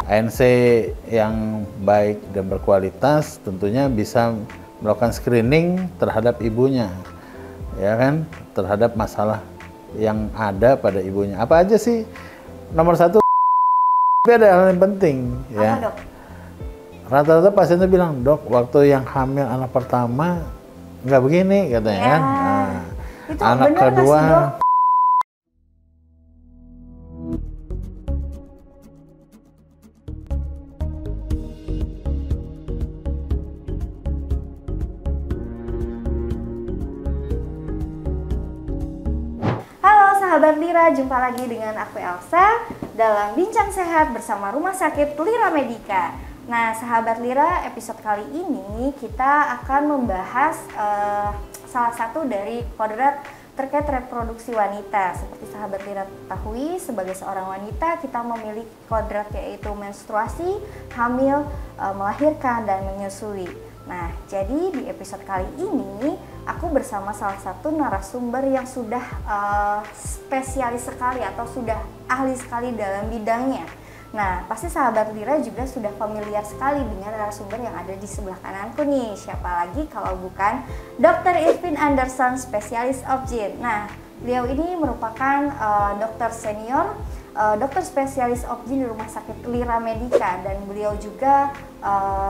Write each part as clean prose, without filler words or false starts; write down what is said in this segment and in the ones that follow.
ANC yang baik dan berkualitas tentunya bisa melakukan screening terhadap ibunya, ya kan, terhadap masalah yang ada pada ibunya. Apa aja sih? Nomor satu, tapi ada hal yang penting, ya. Apa, Dok? Rata-rata pasien itu bilang, dok, waktu yang hamil anak pertama nggak begini, katanya Ya. kan. Nah, Itu anak benar nggak kedua. sih, Dok? Halo sahabat Lira, jumpa lagi dengan aku Elsa dalam Bincang Sehat bersama Rumah Sakit Lira Medica. Nah sahabat Lira, episode kali ini kita akan membahas salah satu dari kodrat terkait reproduksi wanita. Seperti sahabat Lira ketahui, sebagai seorang wanita kita memiliki kodrat yaitu menstruasi, hamil, melahirkan, dan menyusui. Nah, jadi di episode kali ini aku bersama salah satu narasumber yang sudah spesialis sekali atau sudah ahli sekali dalam bidangnya. Nah, pasti sahabat Lira juga sudah familiar sekali dengan narasumber yang ada di sebelah kananku nih. Siapa lagi kalau bukan Dr. Irvin Anderson, spesialis obgyn. Nah, beliau ini merupakan dokter senior, dokter spesialis obgyn di Rumah Sakit Lira Medica, dan beliau juga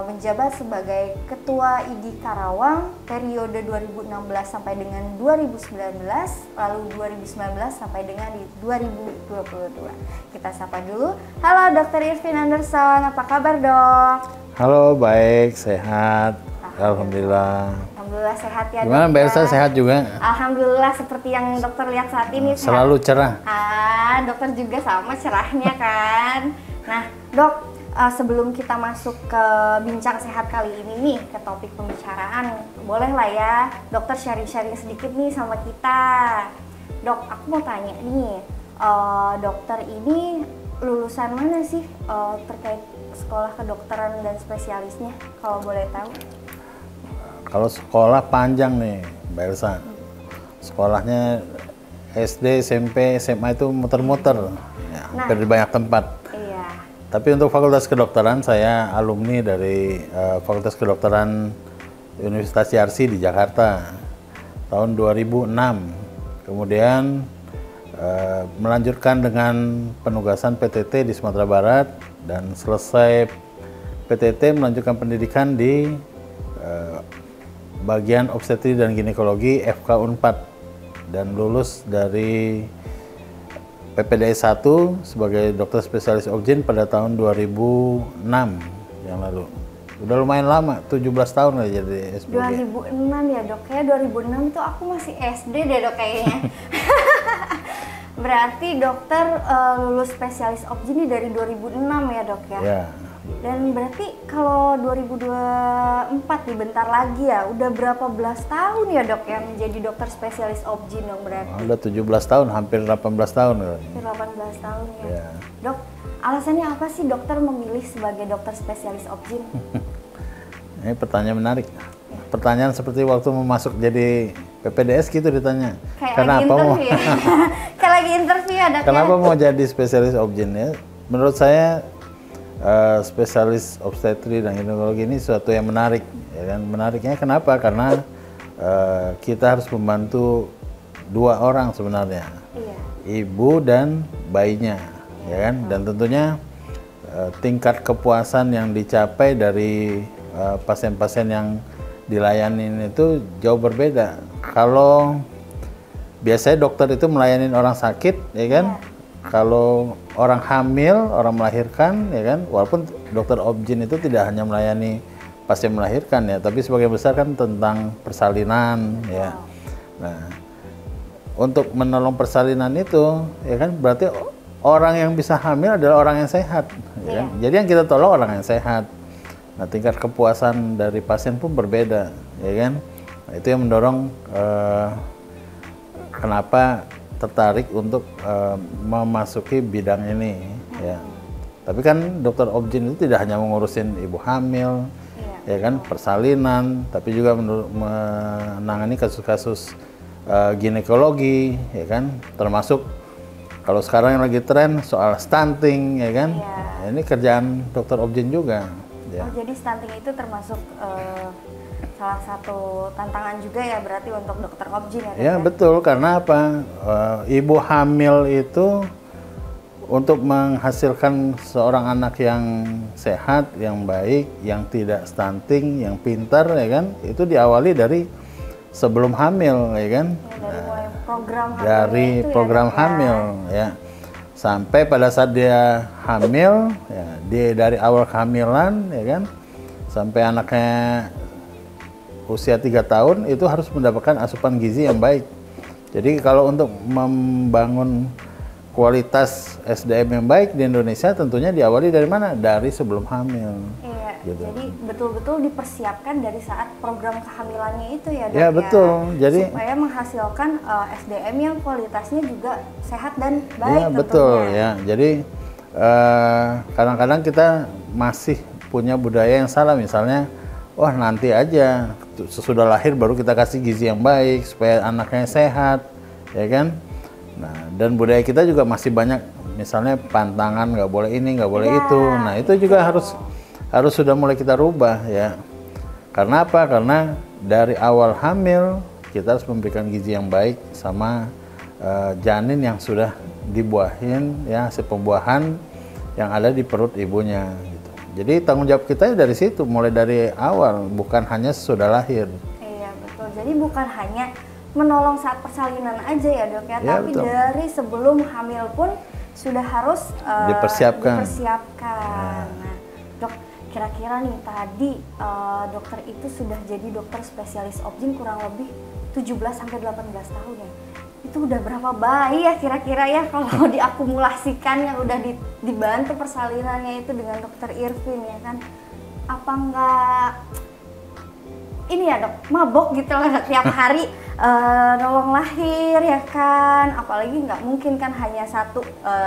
menjabat sebagai Ketua ID Karawang periode 2016 sampai dengan 2019, lalu 2019 sampai dengan 2022. Kita sapa dulu. Halo Dr. Irvin Anderson, apa kabar dok? Halo, baik, sehat. Alhamdulillah. Alhamdulillah sehat ya. Gimana Mbak Elsa, sehat juga? Alhamdulillah, seperti yang dokter lihat saat ini. Selalu cerah. Dokter juga sama cerahnya kan. Nah dok, sebelum kita masuk ke bincang sehat kali ini nih, ke topik pembicaraan, boleh lah ya dokter sharing-sharing sedikit nih sama kita. Dok, aku mau tanya nih, dokter ini lulusan mana sih terkait sekolah kedokteran dan spesialisnya, kalau boleh tahu? Kalau sekolah panjang nih Mbak Elsa. Sekolahnya SD, SMP, SMA itu muter-muter, ya, hampir di banyak tempat. Iya. Tapi untuk Fakultas Kedokteran, saya alumni dari Fakultas Kedokteran Universitas Yarsi di Jakarta tahun 2006. Kemudian melanjutkan dengan penugasan PTT di Sumatera Barat, dan selesai PTT melanjutkan pendidikan di bagian obstetri dan ginekologi FK Unpad, dan lulus dari PPDS 1 sebagai dokter spesialis obgyn pada tahun 2006 yang lalu. Udah lumayan lama, 17 tahun lah jadi SPOG. 2006 ya dok, kayak 2006 itu aku masih SD deh dok kayaknya. Berarti dokter lulus spesialis obgyn dari 2006 ya dok ya? Ya. Dan berarti kalau 2024 nih bentar lagi ya, udah berapa belas tahun ya dok ya menjadi dokter spesialis obgyn dong berarti? Udah 17 tahun, hampir 18 tahun. Hampir 18 tahun ya. Ya. Dok, alasannya apa sih dokter memilih sebagai dokter spesialis obgyn? Ini pertanyaan menarik. Pertanyaan seperti waktu mau masuk jadi PPDS gitu ditanya. Kayak Kenapa lagi mau? interview ya? Kayak lagi interview ya dok. Kenapa mau jadi spesialis obgyn ya? Menurut saya spesialis obstetri dan ginekologi ini suatu yang menarik, ya kan? Menariknya kenapa? Karena kita harus membantu dua orang sebenarnya, Iya. ibu dan bayinya, ya kan? Dan tentunya tingkat kepuasan yang dicapai dari pasien-pasien yang dilayani itu jauh berbeda. Kalau biasanya dokter itu melayani orang sakit, ya kan? Iya. Kalau orang hamil, orang melahirkan, ya kan, walaupun dokter obgyn itu tidak hanya melayani pasien melahirkan ya, tapi sebagian besar kan tentang persalinan, ya. Nah, untuk menolong persalinan itu, ya kan, berarti orang yang bisa hamil adalah orang yang sehat, ya kan? Jadi yang kita tolong orang yang sehat. Nah, tingkat kepuasan dari pasien pun berbeda, ya kan. Nah, itu yang mendorong kenapa tertarik untuk memasuki bidang ini, ya. Tapi kan dokter obgyn itu tidak hanya mengurusin ibu hamil, ya kan, persalinan, tapi juga menangani kasus-kasus ginekologi, ya kan, termasuk Kalau sekarang yang lagi tren soal stunting, ya kan? Iya. Nah, ini kerjaan dokter objin juga. Ya. Oh, jadi stunting itu termasuk salah satu tantangan juga ya berarti untuk dokter objin ya? Ya betul, karena apa? Ibu hamil itu untuk menghasilkan seorang anak yang sehat, yang baik, yang tidak stunting, yang pintar, ya kan? Itu diawali dari sebelum hamil, ya kan? Ya, dari program hamil ya, sampai pada saat dia hamil, ya, dari awal kehamilan, ya kan, sampai anaknya usia 3 tahun itu harus mendapatkan asupan gizi yang baik. Jadi kalau untuk membangun kualitas SDM yang baik di Indonesia tentunya diawali dari mana? Dari sebelum hamil. Iya, gitu. Jadi betul-betul dipersiapkan dari saat program kehamilannya itu ya, Dok, ya? Betul. Jadi supaya menghasilkan SDM yang kualitasnya juga sehat dan baik ya, tentunya. Betul ya. Jadi kadang-kadang kita masih punya budaya yang salah, misalnya wah nanti aja sesudah lahir baru kita kasih gizi yang baik supaya anaknya sehat, ya kan? Nah, dan budaya kita juga masih banyak, misalnya pantangan nggak boleh ini, nggak boleh itu. Nah, itu juga harus sudah mulai kita rubah ya. Karena apa? Karena dari awal hamil kita harus memberikan gizi yang baik sama janin yang sudah dibuahin, ya, hasil pembuahan yang ada di perut ibunya. Gitu. Jadi tanggung jawab kita dari situ, mulai dari awal, bukan hanya sesudah lahir. Iya betul. Jadi bukan hanya menolong saat persalinan aja ya, Dok ya, tapi betul. Dari sebelum hamil pun sudah harus dipersiapkan. Nah, Dok, kira-kira nih tadi dokter itu sudah jadi dokter spesialis objin kurang lebih 17-18 tahun ya. Itu udah berapa bayi ya kira-kira ya kalau diakumulasikan yang udah dibantu persalinannya itu dengan dokter Irvin, ya kan? Apa enggak ini ya, Dok, mabok gitu lah tiap hari nolong lahir, ya kan? Apalagi nggak mungkin kan hanya satu,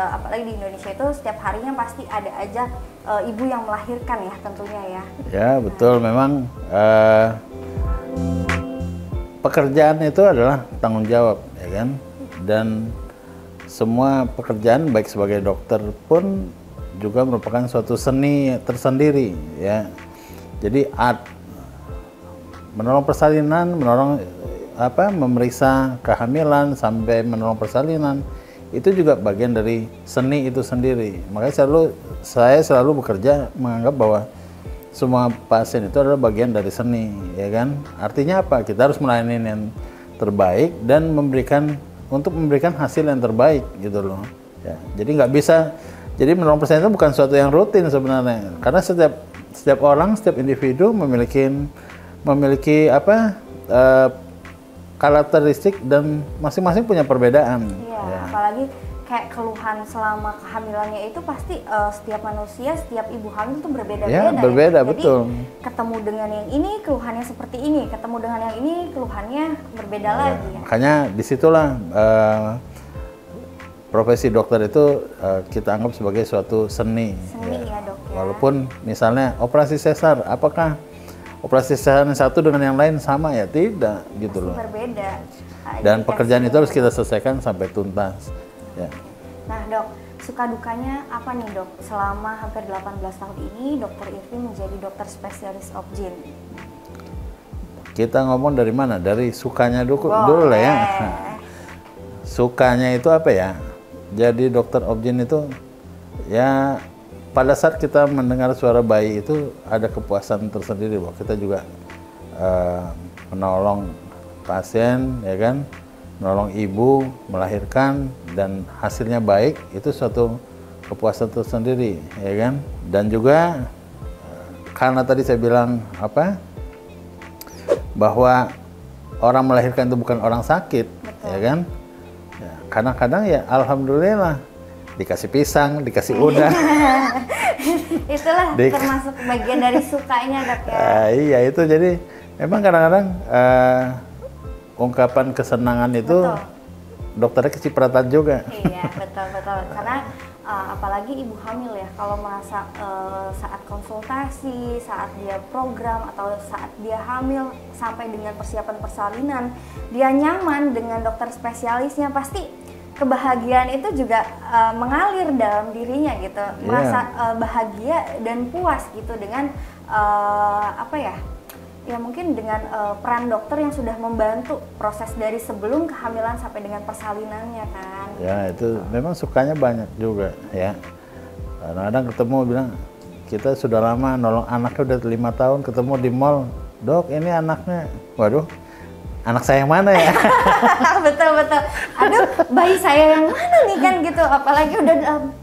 apalagi di Indonesia itu setiap harinya pasti ada aja ibu yang melahirkan ya tentunya ya. Ya betul, memang pekerjaan itu adalah tanggung jawab, ya kan? Dan semua pekerjaan baik sebagai dokter pun juga merupakan suatu seni tersendiri, ya. Jadi menolong persalinan, memeriksa kehamilan sampai menolong persalinan itu juga bagian dari seni itu sendiri. Makanya saya selalu bekerja menganggap bahwa semua pasien itu adalah bagian dari seni, ya kan? Artinya apa? Kita harus melayani yang terbaik dan memberikan hasil yang terbaik gitu loh. Ya, jadi nggak bisa. Jadi menolong pasien itu bukan sesuatu yang rutin sebenarnya, karena setiap orang, setiap individu memiliki karakteristik dan masing-masing punya perbedaan. Iya, ya. Apalagi kayak keluhan selama kehamilannya itu pasti setiap manusia, setiap ibu hamil itu berbeda-beda. Ya, berbeda, ya. betul. Jadi ketemu dengan yang ini keluhannya seperti ini, ketemu dengan yang ini keluhannya berbeda lagi. Ya. Makanya disitulah profesi dokter itu kita anggap sebagai suatu seni. Seni ya, Dok. Ya. Walaupun misalnya operasi sesar, apakah operasi sesar yang satu dengan yang lain sama ya? Tidak, gitu loh. Berbeda. Dan pekerjaan itu harus kita selesaikan sampai tuntas. Ya. Nah, Dok, suka dukanya apa nih, Dok? Selama hampir 18 tahun ini, Dokter Irvin menjadi dokter spesialis objin. Kita ngomong dari mana? Dari sukanya dulu lah ya. Sukanya itu apa ya? Jadi dokter objin itu ya, pada saat kita mendengar suara bayi itu ada kepuasan tersendiri bahwa kita juga menolong pasien, ya kan, menolong ibu melahirkan dan hasilnya baik, itu suatu kepuasan tersendiri, ya kan. Dan juga karena tadi saya bilang bahwa orang melahirkan itu bukan orang sakit. Betul. Ya kan. Ya, kadang-kadang ya alhamdulillah dikasih pisang, dikasih udang. Itulah termasuk bagian dari sukanya, Dok ya. Iya, itu jadi memang kadang-kadang ungkapan kesenangan itu dokternya kecipratan juga. Iya, betul. Karena apalagi ibu hamil ya, kalau merasa saat konsultasi, saat dia program atau saat dia hamil sampai dengan persiapan persalinan, dia nyaman dengan dokter spesialisnya, pasti kebahagiaan itu juga mengalir dalam dirinya gitu, merasa bahagia dan puas gitu dengan apa ya? Ya mungkin dengan peran dokter yang sudah membantu proses dari sebelum kehamilan sampai dengan persalinannya kan. Ya itu memang sukanya banyak juga ya. Kadang-kadang ketemu bilang kita sudah lama nolong anaknya udah 5 tahun, ketemu di mall, dok ini anaknya, waduh anak saya yang mana ya? Betul. Aduh, bayi saya yang mana nih kan gitu. Apalagi udah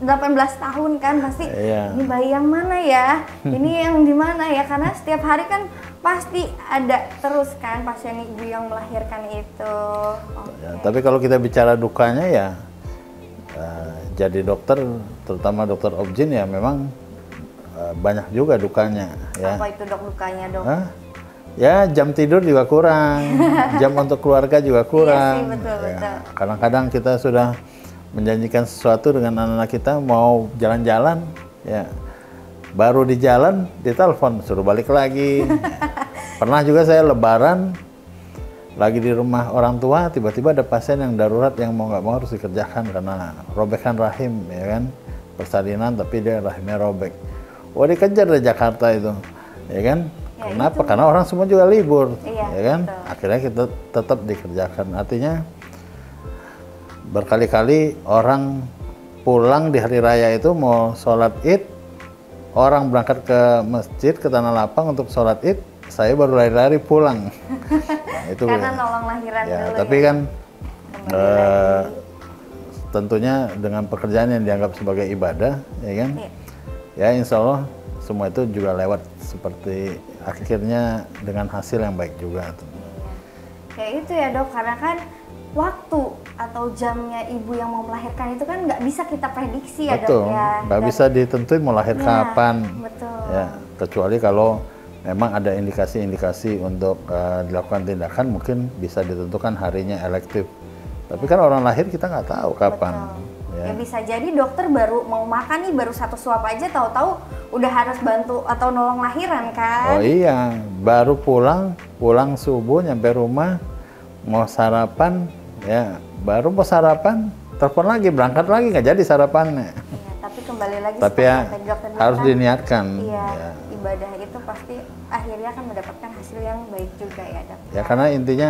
18 tahun kan pasti. Ini bayi yang mana ya? Ini yang di mana ya? Karena setiap hari kan pasti ada terus kan pasien ibu yang melahirkan itu. Ya, tapi kalau kita bicara dukanya ya jadi dokter, terutama dokter obgyn ya memang banyak juga dukanya. Ya. Apa itu dok dukanya dok? Ya jam tidur juga kurang, jam untuk keluarga juga kurang. Iya sih, betul. Kadang-kadang kita sudah menjanjikan sesuatu dengan anak-anak kita mau jalan-jalan, ya baru di jalan ditelepon suruh balik lagi. Pernah juga saya lebaran lagi di rumah orang tua, tiba-tiba ada pasien yang darurat yang mau nggak mau harus dikerjakan karena robekan rahim, ya kan, persalinan tapi dia rahimnya robek. Wah dikejar dari Jakarta itu, ya kan? Ya, kenapa? Karena orang semua juga libur, ya kan? Betul. Akhirnya kita tetap dikerjakan. Artinya berkali-kali orang pulang di hari raya itu mau sholat id, orang berangkat ke masjid ke Tanah Lapang untuk sholat id, saya baru lari-lari pulang. Nah, itu karena nolong lahiran ya, dulu tapi ya. Kan tentunya dengan pekerjaan yang dianggap sebagai ibadah, ya kan? Ya insya Allah semua itu juga lewat seperti akhirnya dengan hasil yang baik juga. Kayak itu ya dok, karena kan waktu atau jamnya ibu yang mau melahirkan itu kan nggak bisa kita prediksi ya dok ya. Nggak bisa ditentuin mau lahir kapan. Betul. Ya, kecuali kalau memang ada indikasi-indikasi untuk dilakukan tindakan mungkin bisa ditentukan harinya elektif. Tapi kan orang lahir kita nggak tahu kapan. Ya bisa jadi dokter baru mau makan nih, baru satu suap aja tahu-tahu udah harus bantu atau nolong lahiran kan. Oh iya, baru pulang subuh nyampe rumah mau sarapan, ya baru mau sarapan telepon lagi, berangkat lagi nggak jadi sarapannya. Iya, tapi kembali lagi tapi ya harus diniatkan. Iya, ya. Ibadah itu pasti akhirnya akan mendapatkan hasil yang baik juga ya dok. Ya karena intinya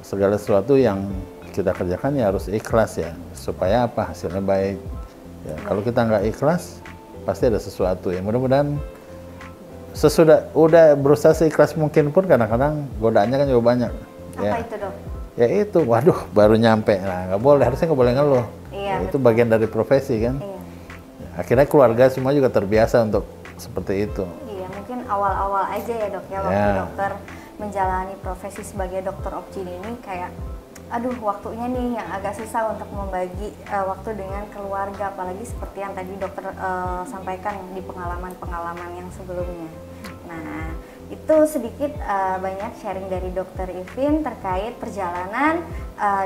segala sesuatu yang kita kerjakan ya harus ikhlas ya, supaya apa hasilnya baik. Ya, kalau kita nggak ikhlas pasti ada sesuatu ya. Mudah-mudahan sesudah udah berusaha seikhlas mungkin pun kadang-kadang godaannya kan juga banyak. Apa ya. itu dok? Ya itu, waduh baru nyampe, nah nggak boleh, harusnya nggak boleh ngeluh. Iya, ya, itu bagian dari profesi kan. Iya. Akhirnya keluarga semua juga terbiasa untuk seperti itu. Iya, mungkin awal-awal aja ya dok ya, waktu dokter menjalani profesi sebagai dokter obgyn ini kayak aduh waktunya nih yang agak susah untuk membagi waktu dengan keluarga, apalagi seperti yang tadi dokter sampaikan di pengalaman-pengalaman yang sebelumnya. Nah itu sedikit banyak sharing dari dokter Ivin terkait perjalanan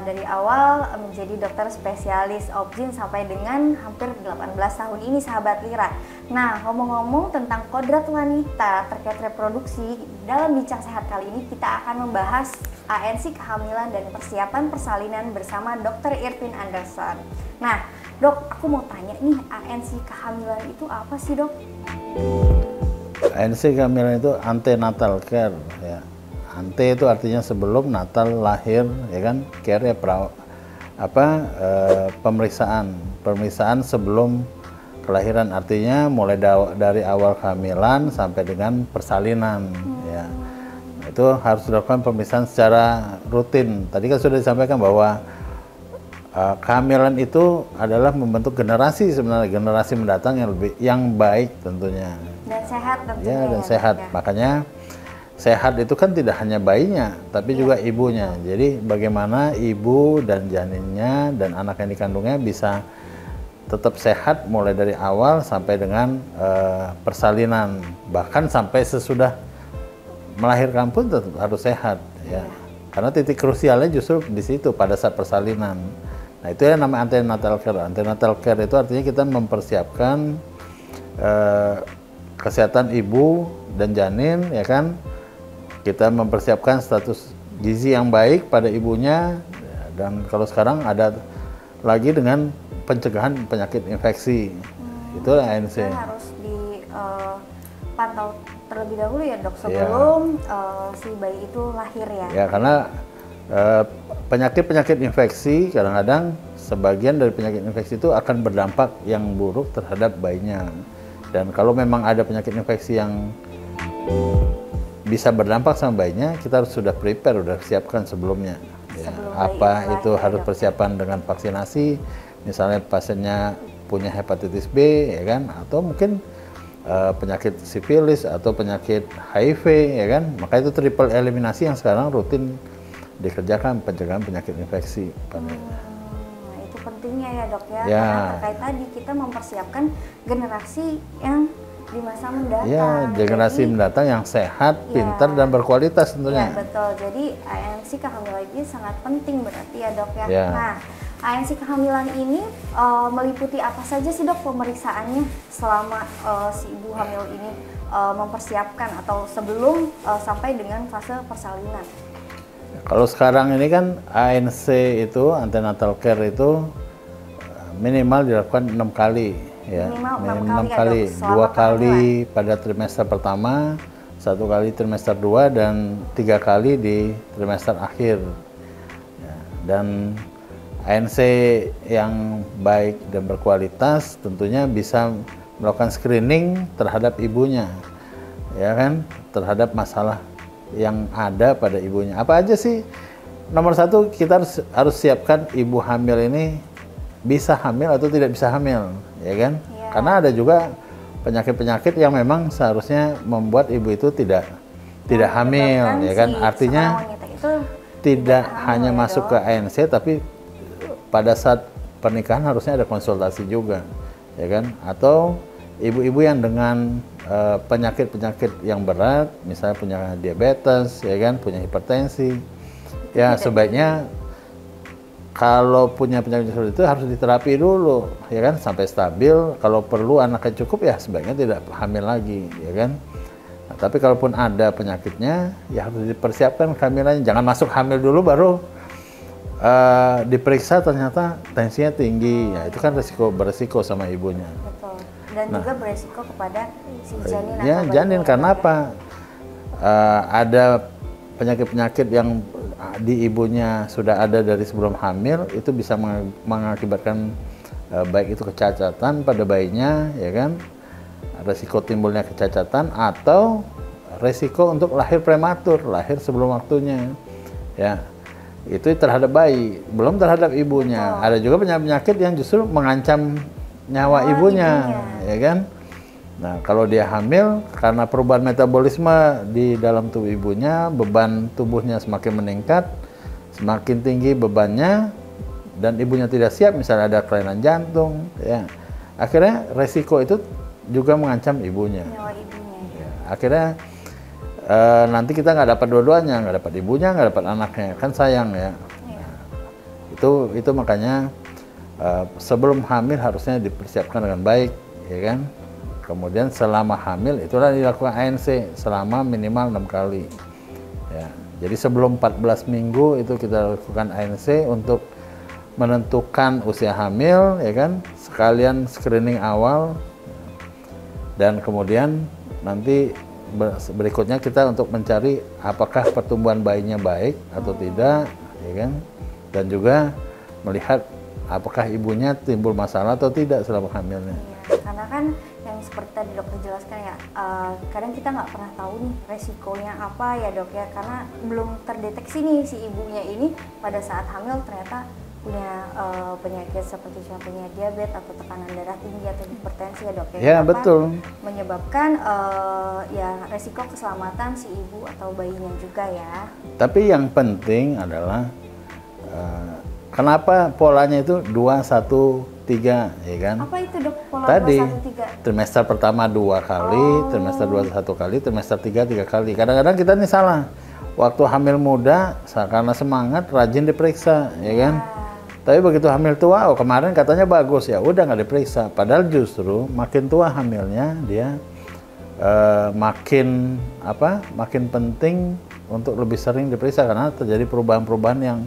dari awal menjadi dokter spesialis obgyn sampai dengan hampir 18 tahun ini sahabat Lira. Nah ngomong-ngomong tentang kodrat wanita terkait reproduksi, dalam Bincang Sehat kali ini kita akan membahas ANC kehamilan dan persiapan persalinan bersama Dr. Irvin Anderson. Nah, dok, aku mau tanya nih, ANC kehamilan itu apa sih, dok? ANC kehamilan itu antenatal care, ya. Ante itu artinya sebelum, natal lahir, ya kan? Care ya pemeriksaan sebelum kelahiran, artinya mulai dari awal kehamilan sampai dengan persalinan, ya. Itu harus dilakukan pemeriksaan secara rutin. Tadi kan sudah disampaikan bahwa kehamilan itu adalah membentuk generasi, sebenarnya generasi mendatang yang baik tentunya. Dan sehat tentunya. Ya, dan sehat. Ya. Makanya sehat itu kan tidak hanya bayinya, tapi juga ibunya. Jadi bagaimana ibu dan janinnya dan anak yang dikandungnya bisa tetap sehat mulai dari awal sampai dengan persalinan, bahkan sampai sesudah melahirkan pun tetap harus sehat, ya. Karena titik krusialnya justru di situ pada saat persalinan. Nah itu yang namanya antenatal care. Antenatal care itu artinya kita mempersiapkan kesehatan ibu dan janin, ya kan. Kita mempersiapkan status gizi yang baik pada ibunya, dan kalau sekarang ada lagi dengan pencegahan penyakit infeksi. Itu ANC. Harus dipantau terlebih dahulu ya dok sebelum si bayi itu lahir ya. Ya karena penyakit infeksi kadang-kadang sebagian dari penyakit infeksi itu akan berdampak yang buruk terhadap bayinya. Dan kalau memang ada penyakit infeksi yang bisa berdampak sama bayinya, kita harus sudah prepare, sudah siapkan sebelumnya. Ya, apa itu harus persiapan dengan vaksinasi, misalnya pasiennya punya hepatitis B, ya kan, atau mungkin penyakit sifilis atau penyakit HIV, ya kan, maka itu triple eliminasi yang sekarang rutin dikerjakan pencegahan penyakit infeksi. Itu pentingnya ya dok ya, karena terkait tadi kita mempersiapkan generasi yang di masa mendatang. Ya, generasi mendatang yang sehat, pintar dan berkualitas tentunya. Ya, betul. Jadi ANC kehamilan ini sangat penting berarti ya dok ya. Nah, ANC kehamilan ini meliputi apa saja sih dok pemeriksaannya selama si ibu hamil ini mempersiapkan atau sebelum sampai dengan fase persalinan? Kalau sekarang ini kan ANC itu, antenatal care itu minimal dilakukan 6 kali. Ya, minimal 6 kali, 2 kali pada trimester pertama, 1 kali trimester 2, dan 3 kali di trimester akhir. Ya, dan ANC yang baik dan berkualitas tentunya bisa melakukan screening terhadap ibunya, ya kan, terhadap masalah yang ada pada ibunya. Apa aja sih? Nomor 1, kita harus siapkan ibu hamil ini bisa hamil atau tidak bisa hamil, ya kan? Ya. Karena ada juga penyakit-penyakit yang memang seharusnya membuat ibu itu tidak hamil, ya kan? Artinya tidak hanya masuk ke ANC, tapi pada saat pernikahan harusnya ada konsultasi juga, ya kan? Atau ibu-ibu yang dengan penyakit-penyakit yang berat, misalnya punya diabetes, ya kan? Punya hipertensi, ya sebaiknya kalau punya penyakit seperti itu harus diterapi dulu, ya kan, sampai stabil. Kalau perlu anaknya cukup, ya sebaiknya tidak hamil lagi, ya kan. Nah, tapi kalaupun ada penyakitnya, ya harus dipersiapkan kehamilannya. Jangan masuk hamil dulu baru diperiksa ternyata tensinya tinggi, ya itu kan beresiko sama ibunya. Betul. Dan juga beresiko kepada si janin. Ya janin, karena apa? Ada penyakit-penyakit yang di ibunya sudah ada dari sebelum hamil, itu bisa mengakibatkan baik itu kecacatan pada bayinya, ya kan, resiko timbulnya kecacatan atau resiko untuk lahir prematur, lahir sebelum waktunya, ya itu terhadap bayi, belum terhadap ibunya. Ada juga penyakit yang justru mengancam nyawa ibunya, ya kan. Nah, kalau dia hamil, karena perubahan metabolisme di dalam tubuh ibunya, beban tubuhnya semakin meningkat, semakin tinggi bebannya, dan ibunya tidak siap, misalnya ada kelainan jantung, ya, akhirnya resiko itu juga mengancam ibunya. Ya, akhirnya nanti kita nggak dapat dua-duanya, nggak dapat ibunya, nggak dapat anaknya, kan sayang ya. Nah, itu makanya sebelum hamil harusnya dipersiapkan dengan baik, ya kan. Kemudian selama hamil itulah dilakukan ANC selama minimal 6 kali. Ya, jadi sebelum 14 minggu itu kita lakukan ANC untuk menentukan usia hamil, ya kan, sekalian screening awal, dan kemudian nanti berikutnya kita untuk mencari apakah pertumbuhan bayinya baik atau tidak, ya kan, dan juga melihat apakah ibunya timbul masalah atau tidak selama hamilnya. Karena kan yang seperti tadi dokter jelaskan ya, kadang kita nggak pernah tahu nih resikonya apa ya dok ya, karena belum terdeteksi nih si ibunya ini pada saat hamil ternyata punya penyakit seperti contohnya diabetes atau tekanan darah tinggi atau hipertensi ya dok ya. Ya betul. Menyebabkan ya resiko keselamatan si ibu atau bayinya juga ya. Tapi yang penting adalah kenapa polanya itu 2-1-3, ya kan? Apa itu dok pola tadi 2-1-3? Trimester pertama 2 kali, trimester 2 1 kali, trimester 3 kali. Kadang-kadang kita nih salah. Waktu hamil muda karena semangat rajin diperiksa, ya kan? Tapi begitu hamil tua, oh kemarin katanya bagus, ya udah nggak diperiksa. Padahal justru makin tua hamilnya dia makin penting untuk lebih sering diperiksa karena terjadi perubahan-perubahan yang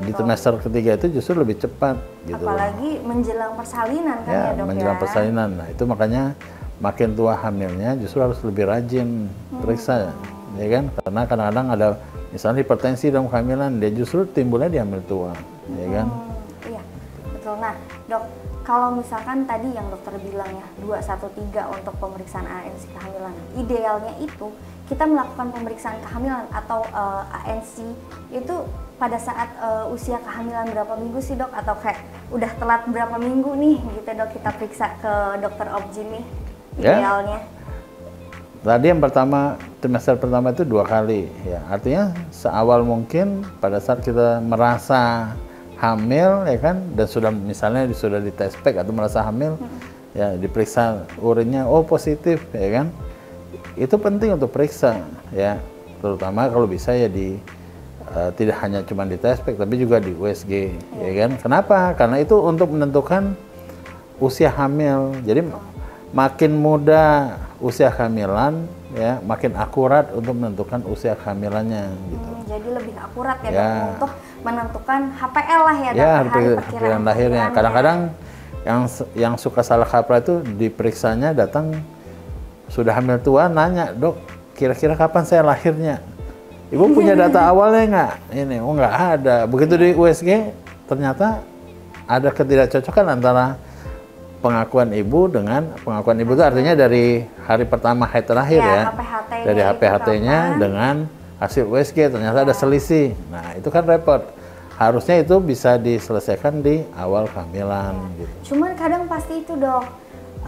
di trimester ketiga itu justru lebih cepat gitu. Apalagi menjelang persalinan kan ya dok menjelang ya. persalinan. Nah itu makanya makin tua hamilnya justru harus lebih rajin periksa, ya kan? Karena kadang-kadang ada misalnya hipertensi dalam kehamilan, dia justru timbulnya di hamil tua, ya kan? Iya, betul. Nah dok, kalau misalkan tadi yang dokter bilang ya 213 untuk pemeriksaan ANC kehamilan, idealnya itu kita melakukan pemeriksaan kehamilan atau ANC itu pada saat usia kehamilan berapa minggu sih dok? Atau kayak udah telat berapa minggu nih gitu dok kita periksa ke dokter obgyn nih idealnya? Tadi yang pertama, trimester pertama itu 2 kali ya, artinya seawal mungkin pada saat kita merasa hamil ya kan, dan sudah misalnya sudah di test pack atau merasa hamil ya diperiksa urinnya, oh positif ya kan, itu penting untuk periksa ya, terutama kalau bisa ya di tidak hanya cuma di test pack tapi juga di USG ya kan. Kenapa? Karena itu untuk menentukan usia hamil, jadi makin muda usia kehamilan ya makin akurat untuk menentukan usia kehamilannya gitu. Jadi lebih akurat ya dok untuk menentukan HPL lah ya dok, hari perkiraan lahirnya. Kadang-kadang yang suka salah kaprah itu diperiksanya datang sudah hamil tua, nanya, dok kira-kira kapan saya lahirnya? Ibu punya data awalnya nggak? Ini, oh nggak ada. Begitu di USG ternyata ada ketidakcocokan antara pengakuan ibu dengan pengakuan ibu itu artinya dari hari pertama haid terakhir ya, dari HPHT-nya dengan hasil USG ternyata ada selisih. Nah itu kan repot. Harusnya itu bisa diselesaikan di awal kehamilan. Gitu. Cuman kadang pasti itu dok,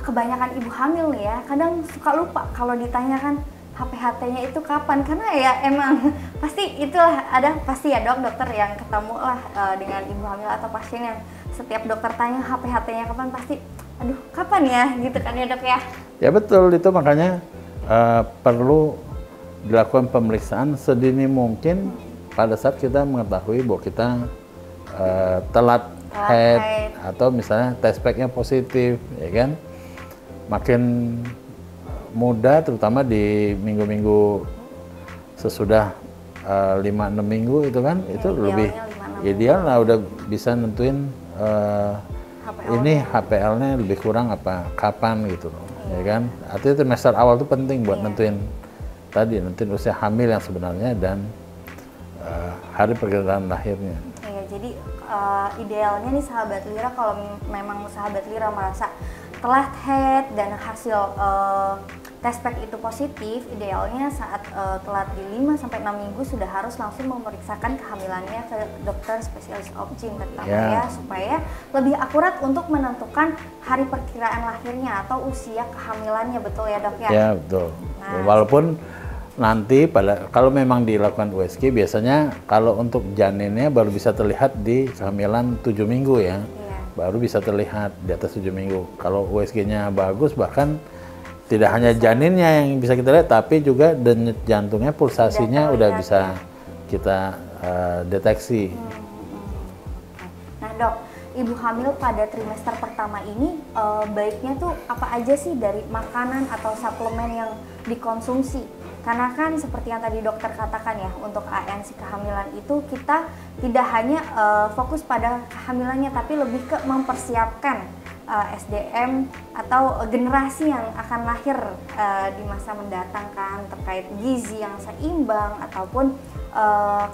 kebanyakan ibu hamil nih ya, kadang suka lupa kalau ditanyakan HPHT-nya itu kapan, karena ya emang pasti itulah ada pasti ya dok dokter yang ketemu lah dengan ibu hamil atau pasien yang setiap dokter tanya HPHT-nya kapan pasti aduh kapan ya gitu kan ya dok ya. Ya betul, itu makanya perlu dilakukan pemeriksaan sedini mungkin pada saat kita mengetahui bahwa kita telat haid atau misalnya test pack-nya positif ya kan. Makin muda terutama di minggu-minggu sesudah 5-6 minggu itu kan ya, itu lebih ideal lah, udah bisa nentuin ini HPL-nya lebih kurang apa kapan gitu loh ya kan. Artinya trimester awal itu penting buat nentuin usia hamil yang sebenarnya dan hari perkiraan lahirnya. Iya, jadi idealnya nih sahabat Lira, kalau memang sahabat Lira merasa telat haid dan hasil test pack itu positif, idealnya saat telat di 5-6 minggu sudah harus langsung memeriksakan kehamilannya ke dokter spesialis obgyn terutama ya, supaya lebih akurat untuk menentukan hari perkiraan lahirnya atau usia kehamilannya, betul ya dok ya? Ya betul. Nah, walaupun nanti kalau memang dilakukan USG biasanya kalau untuk janinnya baru bisa terlihat di kehamilan 7 minggu ya. Baru bisa terlihat di atas 7 minggu. Kalau USG-nya bagus, bahkan tidak hanya janinnya yang bisa kita lihat, tapi juga denyut jantungnya, pulsasinya udah bisa kita deteksi. Nah dok, ibu hamil pada trimester pertama ini baiknya tuh apa aja sih dari makanan atau suplemen yang dikonsumsi? Karena kan seperti yang tadi dokter katakan ya, untuk ANC kehamilan itu kita tidak hanya fokus pada kehamilannya, tapi lebih ke mempersiapkan SDM atau generasi yang akan lahir di masa mendatang kan, terkait gizi yang seimbang ataupun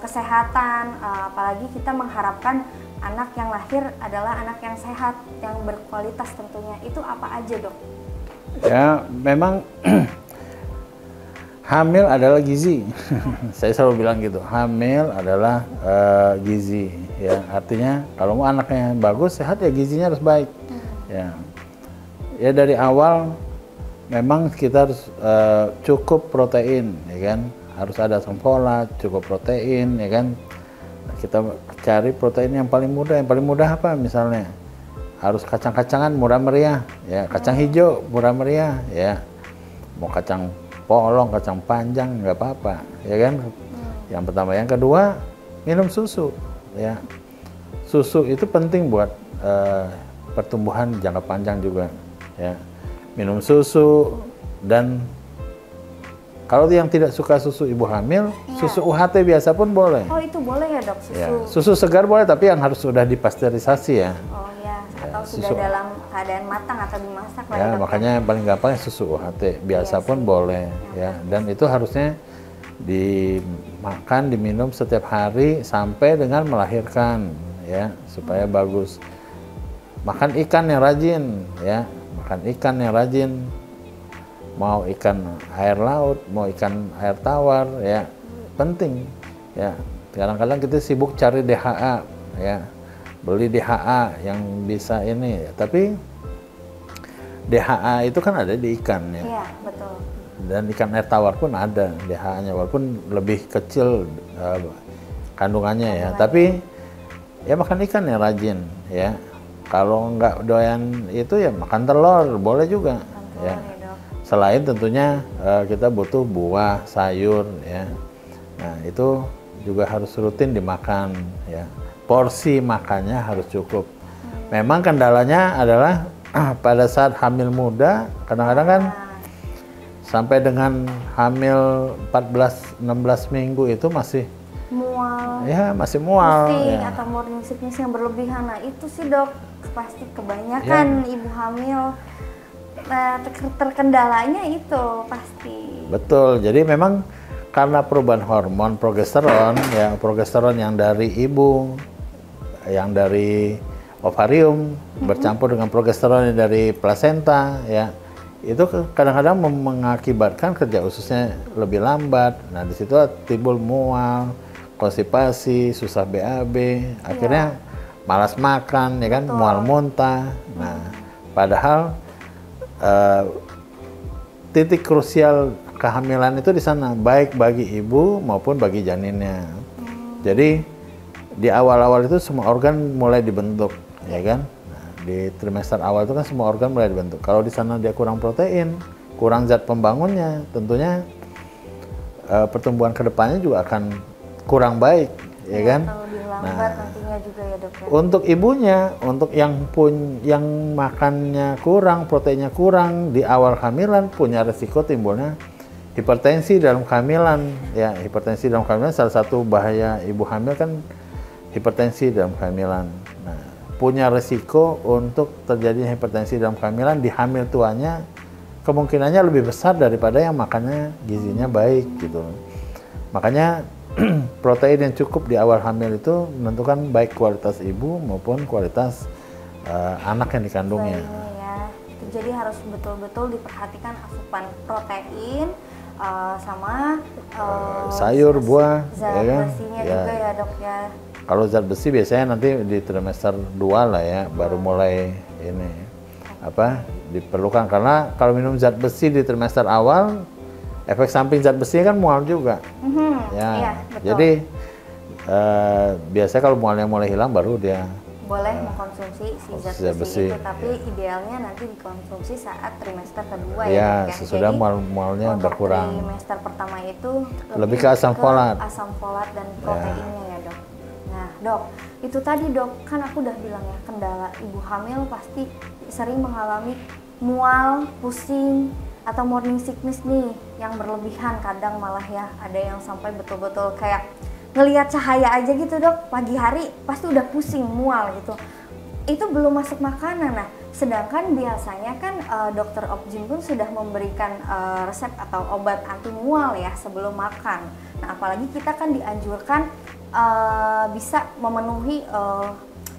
kesehatan, apalagi kita mengharapkan anak yang lahir adalah anak yang sehat, yang berkualitas tentunya. Itu apa aja dok? Ya memang hamil adalah gizi. Saya selalu bilang gitu, hamil adalah gizi ya, artinya kalau mau anaknya bagus sehat ya gizinya harus baik ya dari awal memang kita harus cukup protein ya kan, harus ada asam folat, cukup protein ya kan. Kita cari protein yang paling mudah apa misalnya, harus kacang-kacangan murah meriah ya, kacang hijau murah meriah ya, mau kacang polong, kacang panjang nggak apa-apa ya kan. Yang pertama, yang kedua minum susu ya, susu itu penting buat pertumbuhan jangka panjang juga ya. Minum susu dan Kalau yang tidak suka susu ibu hamil, susu UHT biasa pun boleh. Oh itu boleh ya dok, susu? Ya, susu segar boleh, tapi yang harus sudah dipasteurisasi ya. Oh ya, atau sudah dalam keadaan matang atau dimasak lah ya. dok. Makanya yang paling gampang susu UHT, biasa pun boleh ya. Dan itu harusnya dimakan, diminum setiap hari sampai dengan melahirkan ya, supaya bagus. Makan ikan yang rajin ya, makan ikan yang rajin. Mau ikan air laut, mau ikan air tawar ya, penting ya. Kadang-kadang kita sibuk cari DHA ya, beli DHA yang bisa ini, tapi DHA itu kan ada di ikan ya. Iya, betul. Dan ikan air tawar pun ada DHA-nya, walaupun lebih kecil kandungannya ya. Tapi ya makan ikan yang rajin ya. Kalau nggak doyan itu ya makan telur, boleh juga ya. Selain tentunya kita butuh buah, sayur ya. Nah, itu juga harus rutin dimakan ya. Porsi makannya harus cukup. Memang kendalanya adalah pada saat hamil muda, kadang-kadang kan sampai dengan hamil 14-16 minggu itu masih mual. Ya, masih mual. Pusing ya. atau morning sickness yang berlebihan. Nah, itu sih dok, pasti kebanyakan ibu hamil terkendalanya itu pasti. Betul. Jadi memang karena perubahan hormon progesteron ya, progesteron yang dari ibu, yang dari ovarium bercampur dengan progesteron yang dari plasenta ya, itu kadang-kadang mengakibatkan kerja ususnya lebih lambat. Nah, di situ timbul mual, konstipasi, susah BAB, akhirnya malas makan ya kan, mual muntah. Nah, padahal titik krusial kehamilan itu di sana, baik bagi ibu maupun bagi janinnya. Jadi di awal-awal itu semua organ mulai dibentuk, ya kan? Nah, di trimester awal itu kan semua organ mulai dibentuk. Kalau di sana dia kurang protein, kurang zat pembangunnya, tentunya pertumbuhan kedepannya juga akan kurang baik, ya kan? Lambat nantinya juga ya dok. Untuk ibunya, untuk yang makannya kurang, proteinnya kurang di awal kehamilan, punya resiko timbulnya hipertensi dalam kehamilan. Ya, hipertensi dalam kehamilan salah satu bahaya ibu hamil kan hipertensi dalam kehamilan. Nah, punya resiko untuk terjadinya hipertensi dalam kehamilan di hamil tuanya, kemungkinannya lebih besar daripada yang makannya gizinya baik gitu. Makanya protein yang cukup di awal hamil itu menentukan baik kualitas ibu maupun kualitas anak yang dikandungnya. Ya. Jadi harus betul-betul diperhatikan asupan protein sama sayur, buah, zat ya kan? besinya juga ya dok ya. Kalau zat besi biasanya nanti di trimester 2 lah ya, baru mulai ini diperlukan, karena kalau minum zat besi di trimester awal, efek samping zat besi kan mual juga. Ya, iya, betul. Jadi biasanya kalau mualnya mulai hilang baru dia boleh mengkonsumsi si zat besi itu, tapi idealnya nanti dikonsumsi saat trimester kedua ya. Ya, sesudah jadi mualnya berkurang. Trimester pertama itu lebih ke asam folat. Asam folat dan proteinnya ya dok. Nah dok, itu tadi dok, kan aku udah bilang ya, kendala ibu hamil pasti sering mengalami mual, pusing, atau morning sickness nih yang berlebihan, kadang malah ya ada yang sampai betul-betul kayak ngelihat cahaya aja gitu dok, pagi hari pasti udah pusing, mual gitu. Itu belum masuk makanan. Nah, sedangkan biasanya kan dokter Objin pun sudah memberikan resep atau obat anti mual ya sebelum makan. Nah, apalagi kita kan dianjurkan bisa memenuhi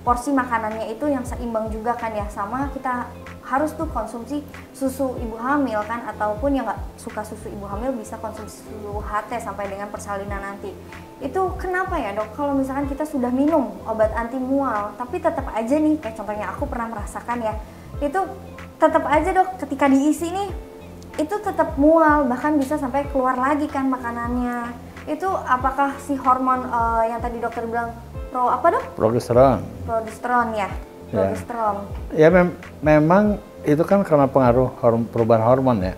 porsi makanannya itu yang seimbang juga kan ya, sama kita harus tuh konsumsi susu ibu hamil kan, ataupun yang nggak suka susu ibu hamil bisa konsumsi susu HT sampai dengan persalinan nanti. Itu kenapa ya dok, kalau misalkan kita sudah minum obat anti mual tapi tetap aja nih, kayak contohnya aku pernah merasakan ya, itu tetap aja dok ketika diisi nih itu tetap mual, bahkan bisa sampai keluar lagi kan makanannya. Itu apakah si hormon yang tadi dokter bilang progesteron ya? Progesteron. Ya, memang itu kan karena pengaruh perubahan hormon ya.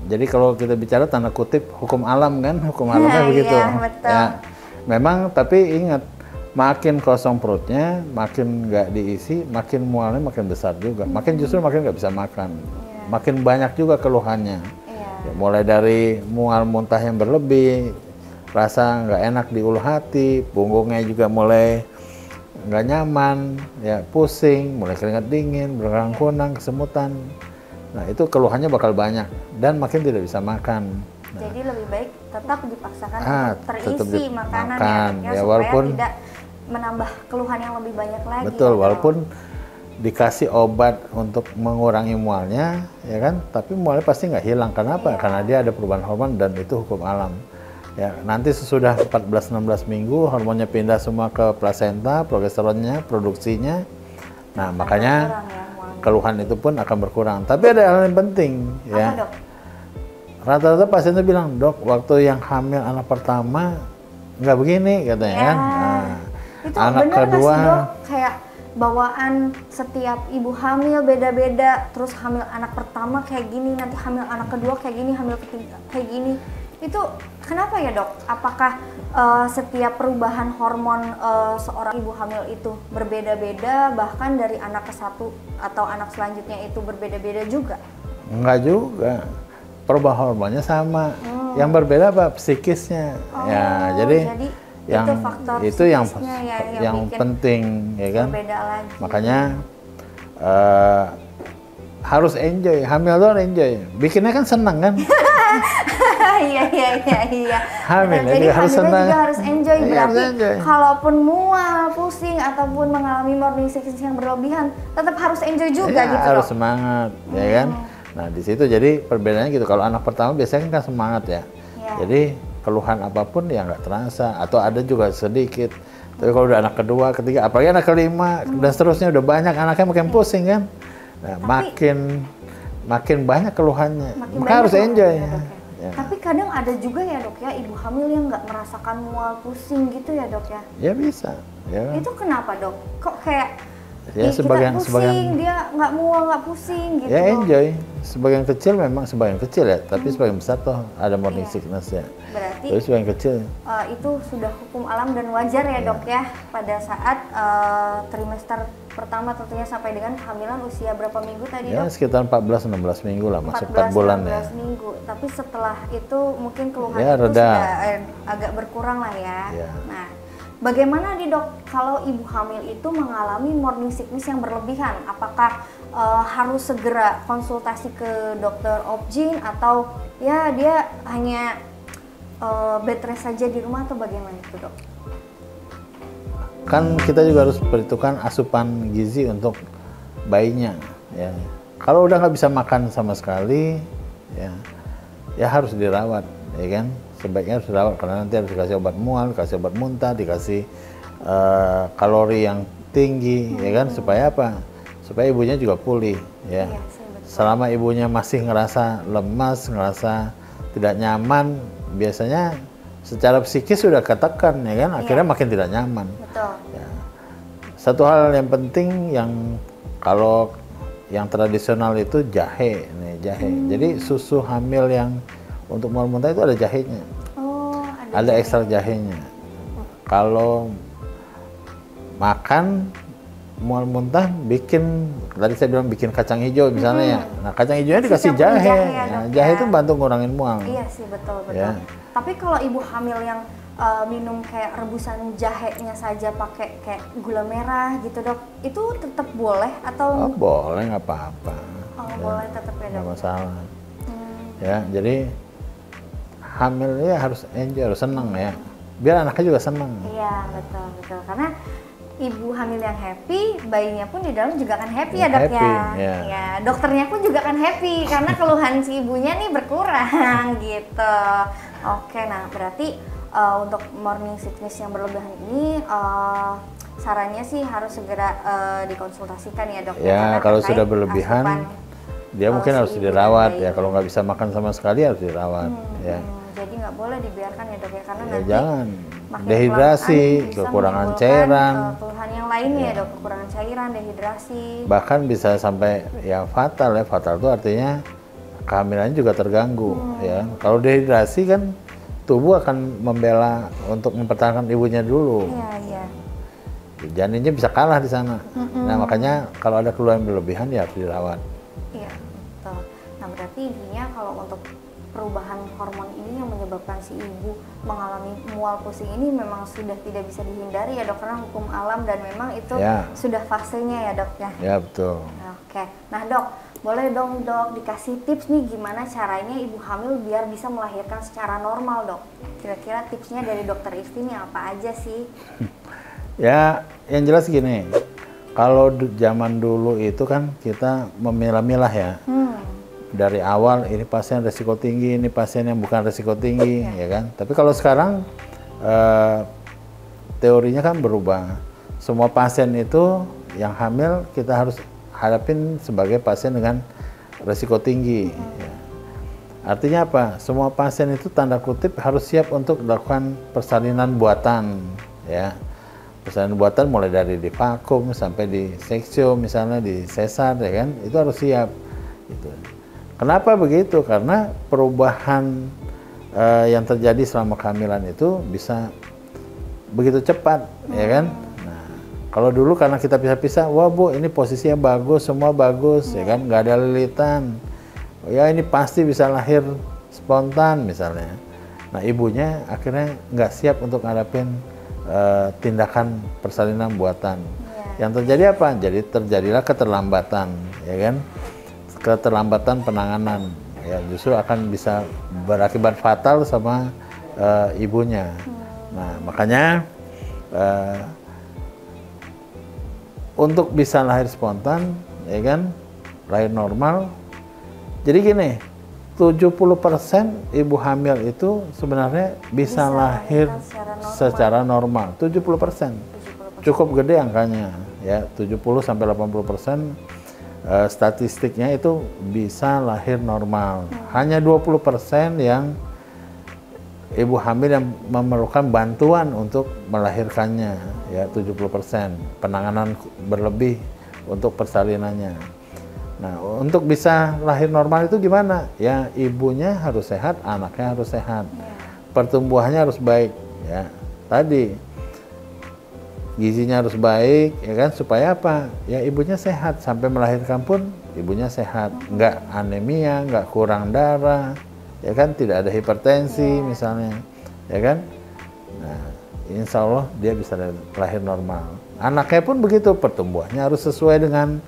Jadi kalau kita bicara tanda kutip hukum alam kan, hukum alamnya begitu. Iya, betul. Ya, memang tapi ingat, makin kosong perutnya, makin nggak diisi, makin mualnya makin besar juga. Makin justru makin nggak bisa makan. Makin banyak juga keluhannya. Ya, mulai dari mual muntah yang berlebih, rasa nggak enak di ulu hati, punggungnya juga mulai nggak nyaman, ya pusing, mulai keringat dingin, berkerang kunang, kesemutan. Nah itu keluhannya bakal banyak dan makin tidak bisa makan. Nah, jadi lebih baik tetap dipaksakan untuk tetap terisi makanan ya, ya supaya walaupun tidak menambah keluhan yang lebih banyak lagi. betul, ya, walaupun dikasih obat untuk mengurangi mualnya, ya kan, tapi mualnya pasti nggak hilang. Kenapa? Karena dia ada perubahan hormon dan itu hukum alam. Ya, nanti sesudah 14-16 minggu hormonnya pindah semua ke plasenta, progesteronnya, produksinya. Nah, makanya keluhan itu pun akan berkurang. Tapi ada hal yang penting, ya. Apa, Dok? Rata-rata pasien itu bilang, "Dok, waktu yang hamil anak pertama nggak begini," katanya kan. Nah, itu anak bener kedua, nggak sih, Dok? Kayak bawaan setiap ibu hamil beda-beda, terus hamil anak pertama kayak gini, nanti hamil anak kedua kayak gini, hamil ketiga kayak gini. Itu kenapa ya, Dok? Apakah setiap perubahan hormon seorang ibu hamil itu berbeda-beda, bahkan dari anak ke satu atau anak selanjutnya itu berbeda-beda juga? enggak juga. Perubahan hormonnya sama. Yang berbeda apa? Psikisnya. Ya, jadi yang itu faktor itu yang psikisnya ya, yang bikin penting, ya kan? berbeda lagi. Makanya harus enjoy. Hamil tuh harus enjoy. Bikinnya kan senang kan? Iya. Hamil Jadi juga harus senang. juga harus enjoy. Iya, Berarti harus enjoy. kalaupun mual, pusing ataupun mengalami morning sickness yang berlebihan, tetap harus enjoy juga Ya, gitu, harus Dok. semangat, ya kan? Nah, di situ jadi perbedaannya gitu. Kalau anak pertama biasanya kan semangat ya. Iya. Jadi keluhan apapun ya nggak terasa, atau ada juga sedikit. Tapi kalau udah anak kedua, ketiga, apalagi anak kelima dan seterusnya udah banyak anaknya, makin pusing kan. Nah, makin banyak keluhannya. Makin Maka banyak harus keluhannya, enjoy. Dok, ya. Ya. Tapi kadang ada juga ya, Dok ya, ibu hamil yang nggak merasakan mual pusing gitu ya, Dok ya. Ya bisa. Ya. Itu kenapa, Dok? Kok kayak Ya, kita pusing, dia nggak mual, nggak pusing gitu. Ya Dok. enjoy. Sebagian kecil memang sebagian kecil ya, tapi sebagian besar toh ada morning sickness ya. Berarti Tapi sebagian kecil. itu sudah hukum alam dan wajar ya, Dok ya, pada saat trimester pertama tentunya sampai dengan kehamilan usia berapa minggu tadi, Ya Dok? sekitar 14-16 minggu lah, masuk 4 bulan ya. 14 minggu. Tapi setelah itu mungkin keluhan Ya, itu reda. sudah agak berkurang lah ya. Ya. Nah, bagaimana nih, Dok, kalau ibu hamil itu mengalami morning sickness yang berlebihan? Apakah harus segera konsultasi ke dokter obgyn atau ya dia hanya bed rest saja di rumah atau bagaimana itu, Dok? Kan kita juga harus perhitungkan asupan gizi untuk bayinya ya. Kalau udah nggak bisa makan sama sekali ya harus dirawat, ya kan. Sebaiknya harus dirawat karena nanti harus dikasih obat mual, dikasih obat muntah, dikasih kalori yang tinggi, ya kan, supaya apa? Supaya ibunya juga pulih ya. Iya, sih, betul. Selama ibunya masih ngerasa lemas, ngerasa tidak nyaman, biasanya secara psikis sudah ketekan, ya kan, akhirnya makin tidak nyaman. Betul. Ya. Satu hal yang penting yang kalau yang tradisional itu jahe, nih jahe. Jadi susu hamil yang untuk mual muntah itu ada jahenya, Oh, ada ekstrak jahenya. Kalau makan mual muntah, tadi saya bilang bikin kacang hijau misalnya ya. Nah, kacang hijaunya dikasih Campur jahe. jahe ya, Nah, Dok, jahe ya. itu bantu ngurangin mual. Iya sih, betul. Ya. Tapi kalau ibu hamil yang minum kayak rebusan jahenya saja pakai kayak gula merah gitu, Dok, itu tetap boleh atau? Oh, boleh, nggak apa-apa. Oh, boleh tetap ya, Nggak Dok. masalah. Ya, jadi hamilnya harus enjoy, harus senang ya. Biar anaknya juga senang. Iya, betul. Karena ibu hamil yang happy, bayinya pun di dalam juga akan happy ya, Dok Happy, ya. ya. Ya, dokternya pun juga akan happy karena keluhan si ibunya nih berkurang gitu. Oke, nah berarti untuk morning sickness yang berlebihan ini sarannya sih harus segera dikonsultasikan ya, Dok. Ya, Karena kalau terkait sudah berlebihan, asupan, dia mungkin si harus ibu dan dirawat bayi. ya. Kalau nggak bisa makan sama sekali harus dirawat ya. Jadi nggak boleh dibiarkan ya, Dok ya, karena Ya, nanti jangan. makin Dehidrasi, kelamaan bisa kekurangan menimbulkan, cairan. keluhan yang lainnya ya, Dok, kekurangan cairan, dehidrasi. Bahkan bisa sampai ya fatal ya. Fatal itu artinya kehamilannya juga terganggu ya. Kalau dehidrasi kan tubuh akan membela untuk mempertahankan ibunya dulu. Iya. Janinnya bisa kalah di sana. Nah, makanya kalau ada keluhan berlebihan ya harus dirawat. Iya, betul. Nah, berarti intinya kalau untuk perubahan hormon ini yang menyebabkan si ibu mengalami mual pusing ini memang sudah tidak bisa dihindari ya dok, karena hukum alam dan memang itu sudah fasenya ya dok ya? Ya betul. Oke, nah dok, boleh dong dok dikasih tips nih gimana caranya ibu hamil biar bisa melahirkan secara normal dok? Kira-kira tipsnya dari dokter Isti nih apa aja sih? Ya, yang jelas gini, kalau zaman dulu itu kan kita memilah-milah ya. Dari awal ini pasien resiko tinggi, ini pasien yang bukan resiko tinggi, ya kan. Tapi kalau sekarang teorinya kan berubah. Semua pasien itu yang hamil kita harus hadapin sebagai pasien dengan resiko tinggi. Ya. Artinya apa? Semua pasien itu tanda kutip harus siap untuk melakukan persalinan buatan, ya. Persalinan buatan mulai dari di vakum sampai di seksio, misalnya di sesar, ya kan. Itu harus siap. Gitu. Kenapa begitu? Karena perubahan yang terjadi selama kehamilan itu bisa begitu cepat, ya kan? Nah, kalau dulu karena kita pisah-pisah, wah bu, ini posisinya bagus, semua bagus, ya kan? Nggak ada lilitan. Ya ini pasti bisa lahir spontan misalnya. Nah ibunya akhirnya nggak siap untuk ngadapin tindakan persalinan buatan. Yang terjadi apa? Jadi terjadilah keterlambatan, ya kan? Keterlambatan penanganan, ya justru akan bisa berakibat fatal sama ibunya. Nah makanya untuk bisa lahir spontan, ya kan, lahir normal. Jadi gini, 70% ibu hamil itu sebenarnya bisa lahir secara normal. 70%. Cukup gede angkanya, ya 70-80%. Statistiknya itu bisa lahir normal. Hanya 20% yang ibu hamil yang memerlukan bantuan untuk melahirkannya, ya 70%. Penanganan berlebih untuk persalinannya. Nah, untuk bisa lahir normal itu gimana? Ya ibunya harus sehat, anaknya harus sehat. Pertumbuhannya harus baik, ya. Tadi gizinya harus baik, ya kan, supaya apa? Ya ibunya sehat, sampai melahirkan pun ibunya sehat, nggak anemia, nggak kurang darah, ya kan, tidak ada hipertensi misalnya, ya kan. Nah, insya Allah dia bisa lahir normal. Anaknya pun begitu, pertumbuhannya harus sesuai dengan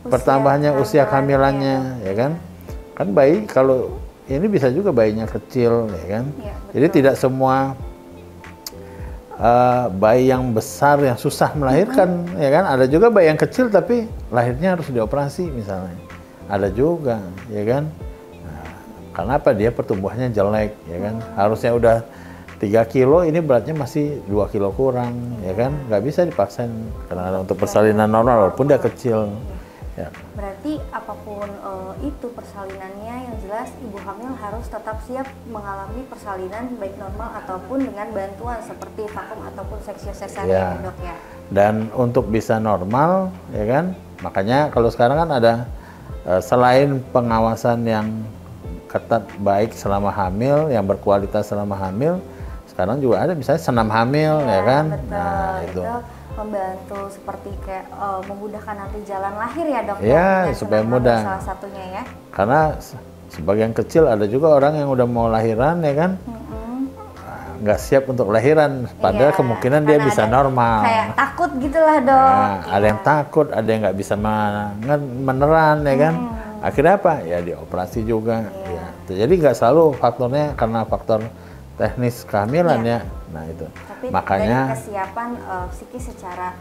pertambahannya usia kehamilannya, ya kan. Kan bayi kalau ini bisa juga bayinya kecil, ya kan. Jadi tidak semua bayi yang besar yang susah melahirkan, ya kan. Ada juga bayi yang kecil tapi lahirnya harus dioperasi misalnya. Ada juga, ya kan. Nah, karena apa? Dia pertumbuhannya jelek, ya kan. Harusnya udah 3 kilo, ini beratnya masih 2 kilo kurang, ya kan. Nggak bisa dipaksain karena untuk persalinan normal walaupun dia kecil. Ya. Berarti apapun itu persalinannya, yang jelas ibu hamil harus tetap siap mengalami persalinan baik normal ataupun dengan bantuan seperti vakum ataupun seksio sesarian, dok ya. Dan untuk bisa normal, ya kan, makanya kalau sekarang kan ada selain pengawasan yang ketat baik selama hamil, yang berkualitas selama hamil, sekarang juga ada misalnya senam hamil, ya kan. Betul, nah itu membantu seperti kayak memudahkan nanti jalan lahir ya dok. Ya, supaya mudah. Salah satunya ya. Karena sebagian kecil ada juga orang yang udah mau lahiran, ya kan, nggak siap untuk lahiran, padahal kemungkinan dia bisa normal. Kayak takut gitulah dok. Nah, ada yang takut, ada yang nggak bisa meneran, ya kan. Akhirnya apa? Ya dioperasi juga. Ya. Jadi nggak selalu faktornya karena faktor teknis kehamilan ya. Nah itu. Tapi makanya dari kesiapan psikis secara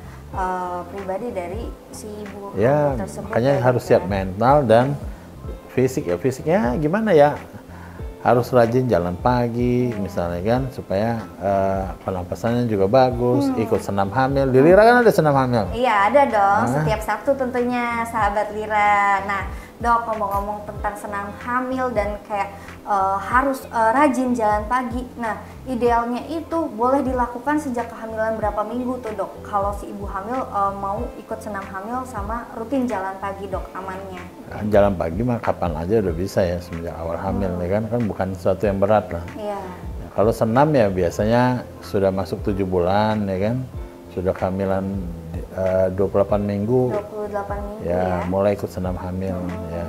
pribadi dari si ibu ya tersebut. Makanya harus siap mental dan fisik ya. Fisiknya gimana ya? Harus rajin jalan pagi misalnya kan, supaya pernapasannya juga bagus. Ikut senam hamil. Di Lira kan ada senam hamil? Iya ada dong. Setiap Sabtu tentunya sahabat Lira. Nah dok, ngomong-ngomong tentang senam hamil dan kayak harus rajin jalan pagi. Nah, idealnya itu boleh dilakukan sejak kehamilan berapa minggu tuh dok? Kalau si ibu hamil mau ikut senam hamil sama rutin jalan pagi dok, amannya? Jalan pagi mah kapan aja udah bisa ya, semenjak awal hamil, ya kan bukan sesuatu yang berat lah. Iya. Ya, kalau senam ya biasanya sudah masuk 7 bulan, ya kan, sudah kehamilan 28 minggu. 28 minggu ya. Mulai ikut senam hamil ya.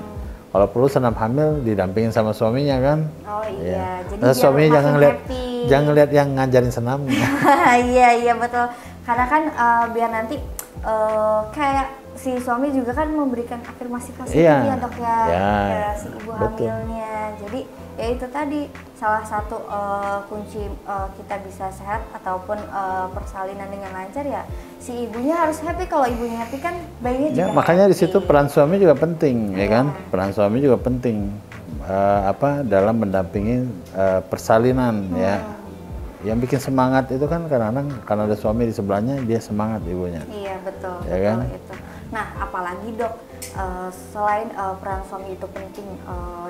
Kalau perlu senam hamil didampingin sama suaminya kan. Oh iya, jadi Nah, suaminya happy. jangan lihat yang ngajarin senamnya. Iya betul. Karena kan biar nanti kayak si suami juga kan memberikan afirmasi positif ya dok ya, ke si ibu hamilnya. Jadi ya itu tadi salah satu kunci kita bisa sehat ataupun persalinan dengan lancar ya si ibunya harus happy. Kalau ibunya happy kan bayinya juga makanya happy. di situ peran suami juga penting ya kan, peran suami juga penting dalam mendampingi persalinan ya. Yang bikin semangat itu kan kadang-kadang karena ada suami di sebelahnya dia semangat ibunya. Iya betul, ya kan? Itu. Nah apalagi dok selain peran suami itu penting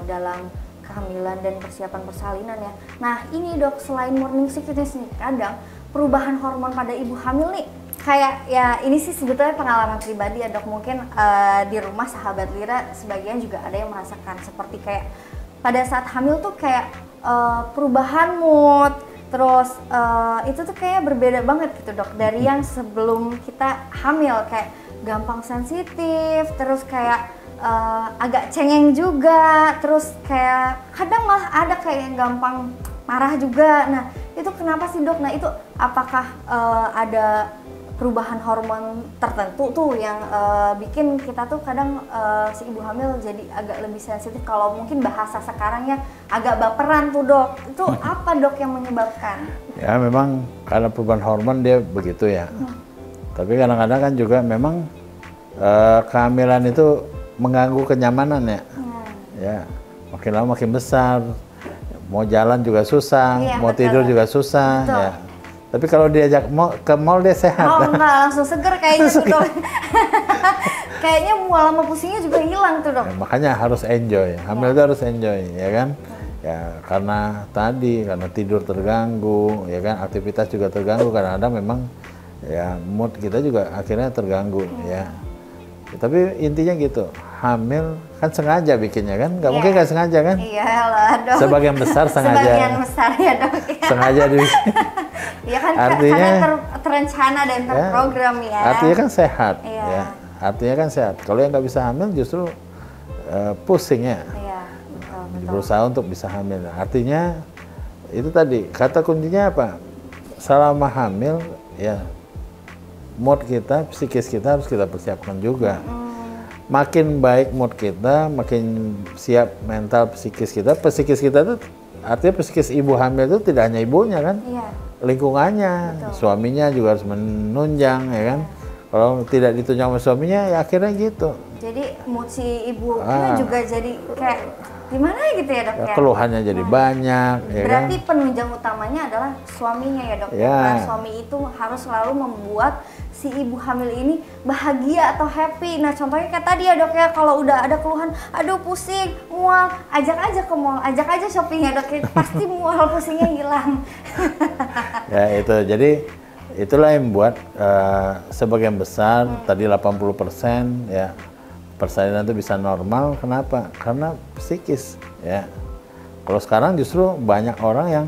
dalam kehamilan dan persiapan persalinan ya. Nah ini dok selain morning sickness nih kadang perubahan hormon pada ibu hamil nih kayak ya ini sih sebetulnya pengalaman pribadi ya dok, mungkin di rumah sahabat Lira sebagian juga ada yang merasakan seperti kayak pada saat hamil tuh kayak perubahan mood. Terus itu tuh kayak berbeda banget gitu dok dari yang sebelum kita hamil, kayak gampang sensitif, terus kayak agak cengeng juga, terus kayak kadang malah ada kayak yang gampang marah juga. Nah itu kenapa sih dok? Nah itu apakah ada perubahan hormon tertentu tuh yang bikin kita tuh kadang si ibu hamil jadi agak lebih sensitif, kalau mungkin bahasa sekarang ya agak baperan tuh dok, itu apa dok yang menyebabkan? Ya memang karena perubahan hormon dia begitu ya, tapi kadang-kadang kan juga memang kehamilan itu mengganggu kenyamanan ya, ya makin lama makin besar, mau jalan juga susah, mau tidur juga susah ya. Tapi kalau diajak ke mall dia sehat. Oh enggak, langsung seger kayaknya tuh dok. Kayaknya mual sama pusingnya juga hilang tuh dok. Ya, makanya harus enjoy, hamil itu harus enjoy ya kan. Ya karena tidur terganggu, ya kan, aktivitas juga terganggu, kadang-kadang memang ya mood kita juga akhirnya terganggu ya. Tapi intinya gitu, hamil kan sengaja bikinnya kan, nggak mungkin nggak sengaja kan? Iyalah dok. Sebagian besar sengaja. Sebagian besar ya dok. Sengaja dibikin. Iya kan, artinya, karena terencana dan terprogram ya. Artinya kan sehat. Iya. Ya. Artinya kan sehat. Kalau yang nggak bisa hamil justru pusing ya. Iya, betul. Berusaha untuk bisa hamil. Artinya itu tadi kata kuncinya apa? Selama hamil ya mood kita, psikis kita harus kita persiapkan juga. Makin baik mood kita, makin siap mental psikis kita. Psikis kita itu artinya psikis ibu hamil itu tidak hanya ibunya kan, lingkungannya, suaminya juga harus menunjang ya kan. Kalau tidak ditunjang sama suaminya ya akhirnya gitu. Jadi mood si ibunya juga jadi kayak gimana gitu ya dok ya? Keluhannya jadi banyak. Berarti ya kan? penunjang utamanya adalah suaminya ya dok. Nah, suami itu harus selalu membuat si ibu hamil ini bahagia atau happy. Nah contohnya kayak tadi ya dok ya, kalau udah ada keluhan, aduh pusing, mual, ajak aja ke mall, ajak aja shopping ya dok, pasti mual pusingnya hilang. Ya itu, jadi itulah yang membuat sebagian besar tadi 80% ya persalinan itu bisa normal. Kenapa? Karena psikis ya. Kalau sekarang justru banyak orang yang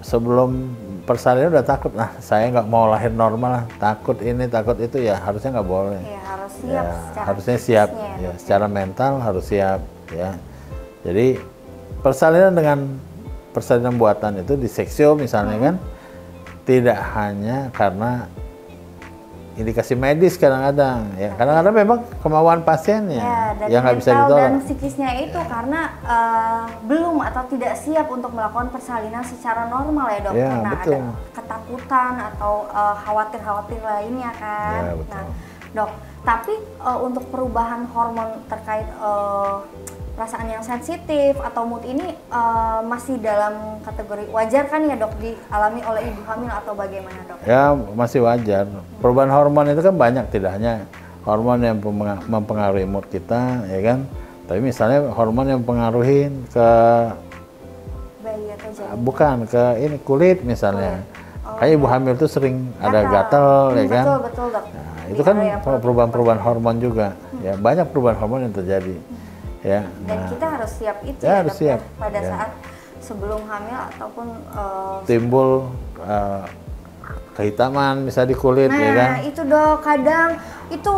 sebelum persalinan udah takut, nah saya nggak mau lahir normal, takut ini takut itu, ya harusnya nggak boleh. Ya, harus siap. Ya, harusnya siap ya, secara mental harus siap ya. Jadi persalinan dengan persalinan buatan itu di seksio misalnya kan tidak hanya karena indikasi medis, kadang-kadang ya, kadang-kadang memang kemauan pasiennya yang nggak bisa ditolak. Dan psikisnya itu karena belum atau tidak siap untuk melakukan persalinan secara normal ya dok, karena ada ketakutan atau khawatir lainnya kan. Ya, betul. Nah dok, tapi untuk perubahan hormon terkait perasaan yang sensitif atau mood ini masih dalam kategori wajar kan ya dok, dialami oleh ibu hamil atau bagaimana dok? Ya masih wajar. Perubahan hormon itu kan banyak, tidak hanya hormon yang mempengaruhi mood kita ya kan, tapi misalnya hormon yang mempengaruhi ke bayi atau janin, bukan ke ini kulit misalnya. Kayak ibu hamil itu sering ada gatal ya kan. Betul dok. Nah, itu kan perubahan-perubahan hormon juga ya, banyak perubahan hormon yang terjadi. Ya, dan kita harus siap itu ya, harus siap pada saat sebelum hamil ataupun timbul kehitaman misalnya di kulit ya kan. Nah itu dok, kadang itu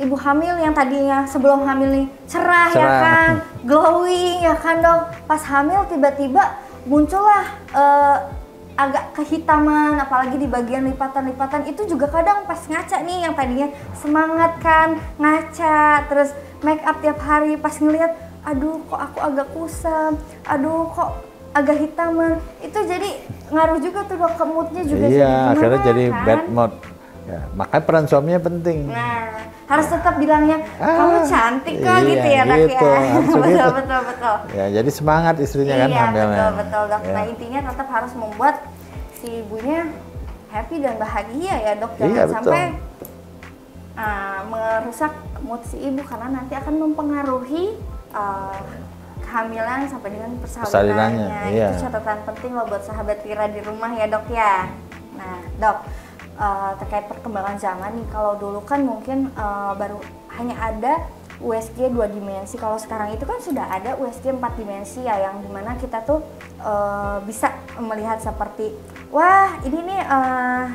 ibu hamil yang tadinya sebelum hamil nih cerah ya kan, glowing ya kan dok, pas hamil tiba-tiba muncullah agak kehitaman, apalagi di bagian lipatan-lipatan. Itu juga kadang pas ngaca nih, yang tadinya semangat kan ngaca, terus make up tiap hari, pas ngelihat aduh kok aku agak kusam, aduh kok agak hitaman, itu jadi ngaruh juga tuh dok ke moodnya juga. Iya, akhirnya jadi kan? Bad mood ya, makanya peran suaminya penting. Nah, harus tetap bilangnya kamu cantik kok, iya, gitu ya dok gitu, ya. betul, gitu. betul ya, jadi semangat istrinya kan hamilnya. Betul dok ya. Nah intinya tetap harus membuat si ibunya happy dan bahagia ya dok, jangan iya, sampai merusak mood si ibu, karena nanti akan mempengaruhi kehamilan sampai dengan persalinannya. Iya. Itu catatan penting loh buat sahabat Lira di rumah ya dok ya. Nah dok, terkait perkembangan zaman nih, kalau dulu kan mungkin baru hanya ada USG 2 dimensi, kalau sekarang itu kan sudah ada USG 4 dimensi ya, yang dimana kita tuh bisa melihat seperti wah ini nih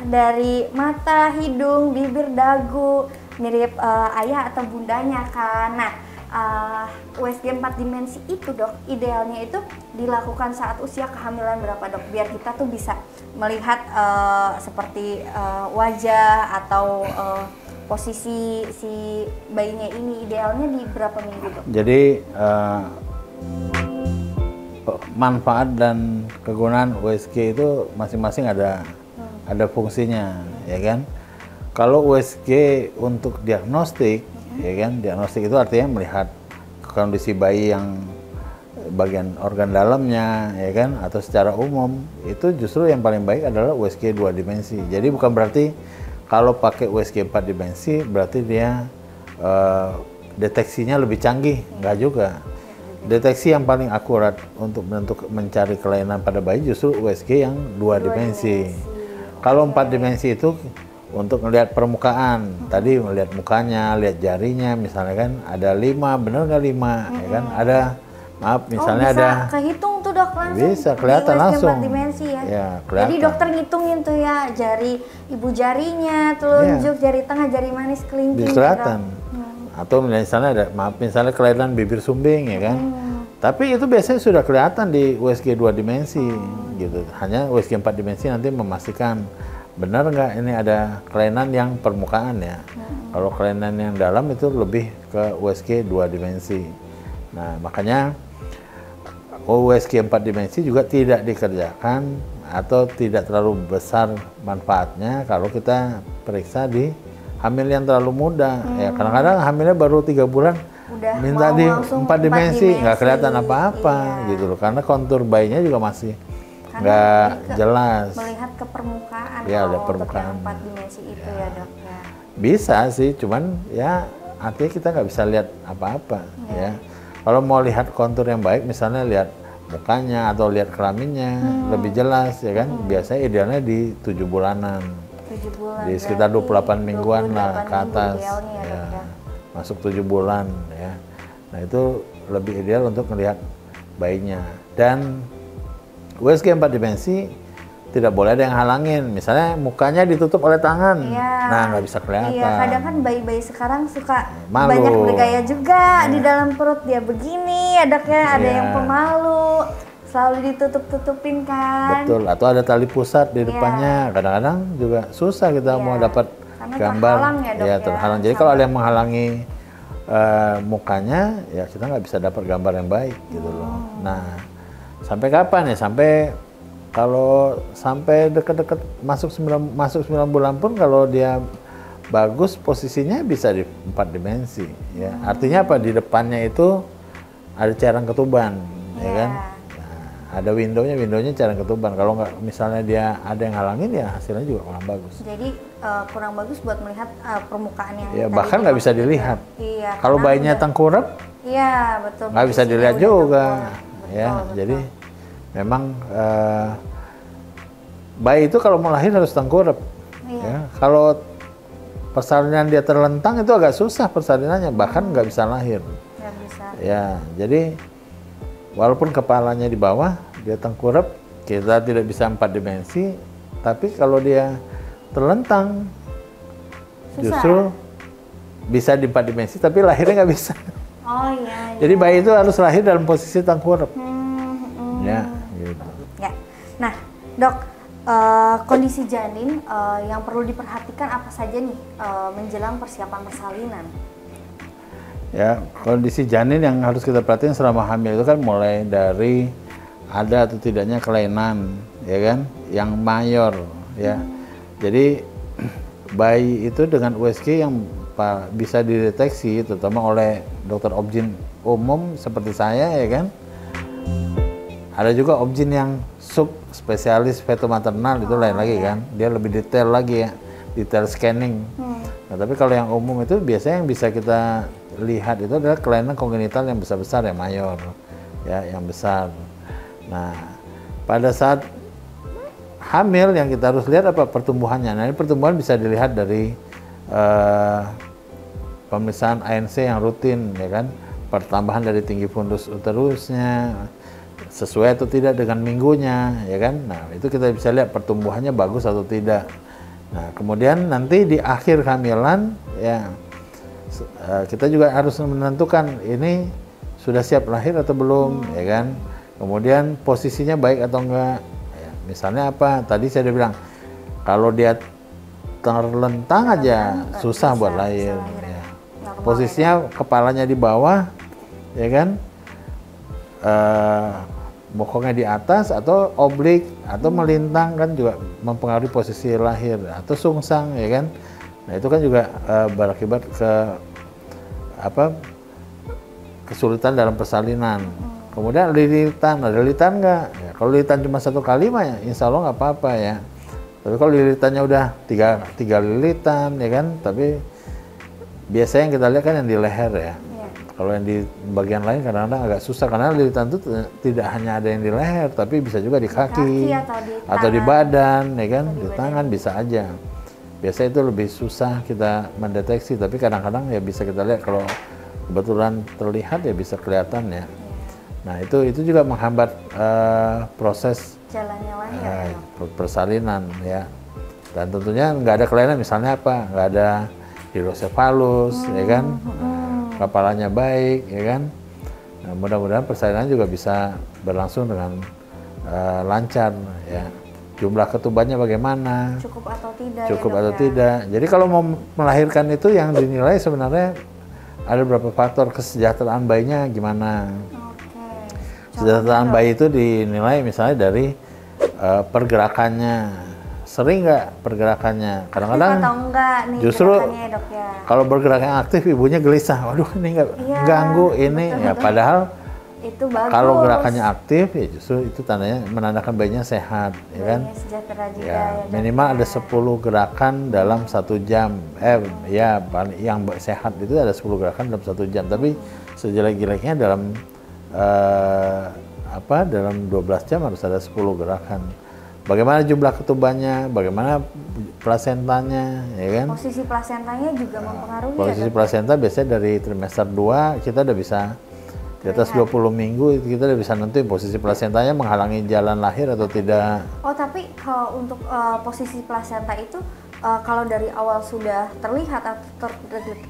dari mata, hidung, bibir, dagu mirip ayah atau bundanya kan. Nah USG 4 dimensi itu dok, idealnya itu dilakukan saat usia kehamilan berapa dok? Biar kita tuh bisa melihat seperti wajah atau posisi si bayinya ini idealnya di berapa minggu dok? Jadi manfaat dan kegunaan USG itu masing-masing ada fungsinya, ya kan? Kalau USG untuk diagnostik, ya kan, diagnostik itu artinya melihat kondisi bayi yang bagian organ dalamnya, ya kan, atau secara umum itu justru yang paling baik adalah USG 2 dimensi. Jadi bukan berarti kalau pakai USG 4 dimensi berarti dia deteksinya lebih canggih, enggak juga. Deteksi yang paling akurat untuk mencari kelainan pada bayi justru USG yang 2 dimensi. Kalau 4 dimensi itu untuk melihat permukaan, tadi melihat mukanya, lihat jarinya, misalnya kan ada 5, bener nggak 5, ya kan? Ada, maaf, misalnya bisa ada. Kehitung tuh dok langsung. Bisa kelihatan langsung. 4 dimensi ya. Ya, kelihatan. Jadi dokter ngitungin tuh ya jari ibu jarinya, telunjuk, jari tengah, jari manis, kelingking. Bisa kelihatan. Atau misalnya ada, maaf, misalnya kelainan bibir sumbing, ya kan? Tapi itu biasanya sudah kelihatan di USG 2 dimensi, gitu. Hanya USG 4 dimensi nanti memastikan benar nggak ini ada kelainan yang permukaan ya. Kalau kelainan yang dalam itu lebih ke USG 2 dimensi. Nah makanya USG 4 dimensi juga tidak dikerjakan atau tidak terlalu besar manfaatnya kalau kita periksa di hamil yang terlalu muda. Ya kadang-kadang hamilnya baru 3 bulan udah minta di 4 dimensi nggak kelihatan apa-apa gitu loh, karena kontur bayinya juga masih nggak jelas. Melihat ke permukaan. Ya, ada permukaan. 4 dimensi itu ya dok ya. Bisa sih, cuman ya artinya kita nggak bisa lihat apa-apa ya. Kalau mau lihat kontur yang baik, misalnya lihat mukanya atau lihat kelaminnya lebih jelas ya kan. Biasanya idealnya di 7 bulanan. 7 bulan. Di sekitar 28 mingguan lah ke atas. Ya. Masuk 7 bulan ya. Nah itu lebih ideal untuk melihat bayinya. Dan USG 4 dimensi tidak boleh ada yang halangin. Misalnya mukanya ditutup oleh tangan, nah nggak bisa kelihatan. Iya, kadang kan bayi-bayi sekarang suka malu. Banyak bergaya juga di dalam perut dia begini, ada yang pemalu, selalu ditutup-tutupin kan. Betul, atau ada tali pusat di depannya. Kadang-kadang juga susah kita mau dapat gambar. Terhalang ya, dok, terhalang. Jadi kalau ada yang menghalangi mukanya, ya kita nggak bisa dapat gambar yang baik gitu loh. Nah, sampai kapan ya? Sampai deket-deket masuk 9 bulan pun kalau dia bagus posisinya bisa di 4 dimensi ya. Artinya apa? Di depannya itu ada cairan ketuban ya kan. Nah, ada windownya cairan ketuban. Kalau nggak misalnya dia ada yang halangin ya hasilnya juga kurang bagus. Jadi kurang bagus buat melihat permukaan yang ya, bahkan nggak bisa dilihat. Iya, kalau bayinya tengkurap, iya betul. Nggak bisa dilihat juga. Ya, jadi memang bayi itu kalau mau lahir harus tengkurap. Ya. Kalau persalinan dia terlentang itu agak susah persalinannya, bahkan nggak bisa lahir. Nggak bisa. Ya, jadi walaupun kepalanya di bawah, dia tengkurap, kita tidak bisa 4 dimensi, tapi kalau dia terlentang, justru bisa di 4 dimensi, tapi lahirnya nggak bisa. Oh iya. Jadi bayi itu harus lahir dalam posisi tengkurap. Ya, gitu. Ya. Nah, dok, kondisi janin yang perlu diperhatikan apa saja nih menjelang persiapan persalinan? Ya, kondisi janin yang harus kita perhatiin selama hamil itu kan mulai dari ada atau tidaknya kelainan, ya kan, yang mayor, ya. Jadi bayi itu dengan USG yang bisa dideteksi, terutama oleh dokter obgyn umum seperti saya, ya kan. Ada juga obgyn yang subspesialis feto-maternal, itu lain lagi kan, dia lebih detail lagi ya, detail scanning. Nah, tapi kalau yang umum itu biasanya yang bisa kita lihat itu adalah kelainan kongenital yang besar-besar, yang mayor, ya, yang besar. Nah, pada saat hamil yang kita harus lihat apa? Pertumbuhannya. Nah, ini pertumbuhan bisa dilihat dari pemeriksaan ANC yang rutin, ya kan, pertambahan dari tinggi fundus uterusnya sesuai atau tidak dengan minggunya, ya kan. Nah, itu kita bisa lihat pertumbuhannya bagus atau tidak. Nah, kemudian nanti di akhir kehamilan, ya, kita juga harus menentukan ini sudah siap lahir atau belum, ya kan. Kemudian posisinya baik atau enggak. Ya, misalnya apa? Tadi saya udah bilang, kalau dia terlentang aja susah buat lahir. Ya. Posisinya kepalanya di bawah, ya kan, bokongnya di atas atau oblik atau melintang kan juga mempengaruhi posisi lahir, atau sungsang, ya kan. Nah, itu kan juga berakibat ke kesulitan dalam persalinan. Kemudian lilitan, ada lilitan nggak? Ya, kalau lilitan cuma 1 kali mah ya, insya Allah nggak apa-apa ya. Tapi kalau lilitannya udah tiga lilitan, ya kan. Tapi biasanya yang kita lihat kan yang di leher ya. Kalau yang di bagian lain kadang-kadang agak susah, karena lilitan itu tidak hanya ada yang di leher, tapi bisa juga di kaki atau di badan, ya kan, di tangan bisa aja. Biasanya itu lebih susah kita mendeteksi, tapi kadang-kadang ya bisa kita lihat kalau kebetulan terlihat ya bisa kelihatan ya. Nah, itu juga menghambat proses jalannya lahir, persalinan ya. Dan tentunya nggak ada kelainan, misalnya apa? Nggak ada hidrosefalus, ya kan. Kepalanya baik, ya kan. Nah, mudah-mudahan persalinan juga bisa berlangsung dengan lancar ya. Jumlah ketubannya bagaimana? Cukup atau tidak? Cukup atau tidak. Jadi kalau mau melahirkan itu yang dinilai sebenarnya ada beberapa faktor. Kesejahteraan bayinya gimana? Kesejahteraan bayi itu dinilai misalnya dari pergerakannya. Sering nggak pergerakannya? Kadang-kadang justru ya, dok, ya. Kalau bergerak yang aktif ibunya gelisah. Waduh, ini nggak ganggu ini. Ya, padahal itu bagus. Kalau gerakannya aktif ya justru itu tandanya menandakan bayinya sehat, ya kan? Sejahtera juga, ya, minimal ada 10 gerakan dalam 1 jam. Ya, yang sehat itu ada 10 gerakan dalam 1 jam. Tapi sejelek-jeleknya dalam dalam 12 jam harus ada 10 gerakan. Bagaimana jumlah ketubannya, bagaimana plasentanya, ya kan? Posisi plasentanya juga mempengaruhi. Posisi plasenta biasanya dari trimester 2 kita udah bisa di atas 20 minggu kita udah bisa nentuin posisi plasentanya menghalangi jalan lahir atau tidak. Oh, tapi kalau untuk posisi plasenta itu kalau dari awal sudah terlihat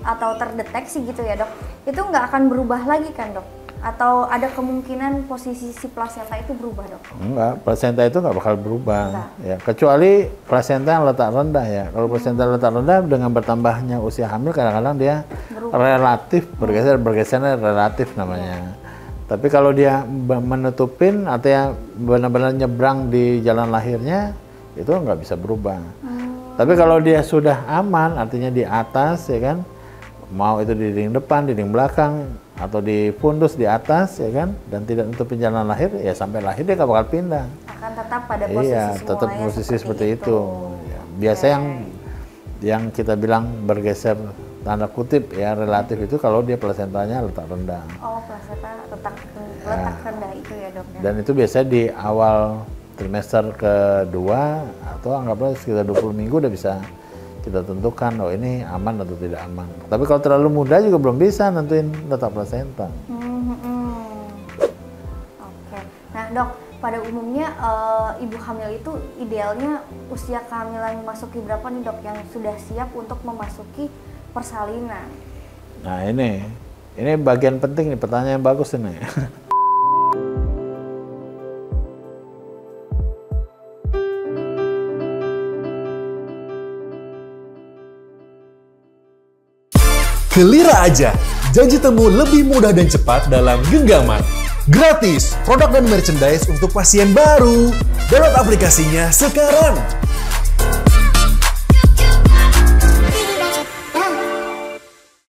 atau terdeteksi gitu ya, dok, itu nggak akan berubah lagi kan, dok? Atau ada kemungkinan posisi si plasenta itu berubah, dok? Enggak, plasenta itu nggak bakal berubah. Ya, kecuali plasenta yang letak rendah ya. Kalau plasenta letak rendah dengan bertambahnya usia hamil kadang-kadang dia relatif bergesernya relatif namanya. Tapi kalau dia menutupin atau yang benar-benar nyebrang di jalan lahirnya itu nggak bisa berubah. Tapi kalau dia sudah aman, artinya di atas, ya kan, mau itu di dinding depan, dinding belakang, atau di fundus di atas, ya kan, dan tidak nutupin jalan lahir, ya sampai lahir dia nggak bakal pindah. Akan tetap pada posisi tetap posisi seperti itu. Ya, biasa yang kita bilang bergeser tanda kutip ya relatif itu kalau dia plasentanya letak rendah. Oh, plasenta letak rendah itu ya, dok. Dan itu biasanya di awal trimester kedua atau anggaplah sekitar 20 minggu udah bisa kita tentukan oh ini aman atau tidak aman. Tapi kalau terlalu muda juga belum bisa nentuin letak plasenta. Oke. Nah, dok, pada umumnya ibu hamil itu idealnya usia kehamilan memasuki berapa nih, dok, yang sudah siap untuk memasuki persalinan. Nah ini bagian penting nih, pertanyaan yang bagus ini. Kelira aja, janji temu lebih mudah dan cepat dalam genggaman. Gratis, produk dan merchandise untuk pasien baru. Download aplikasinya sekarang.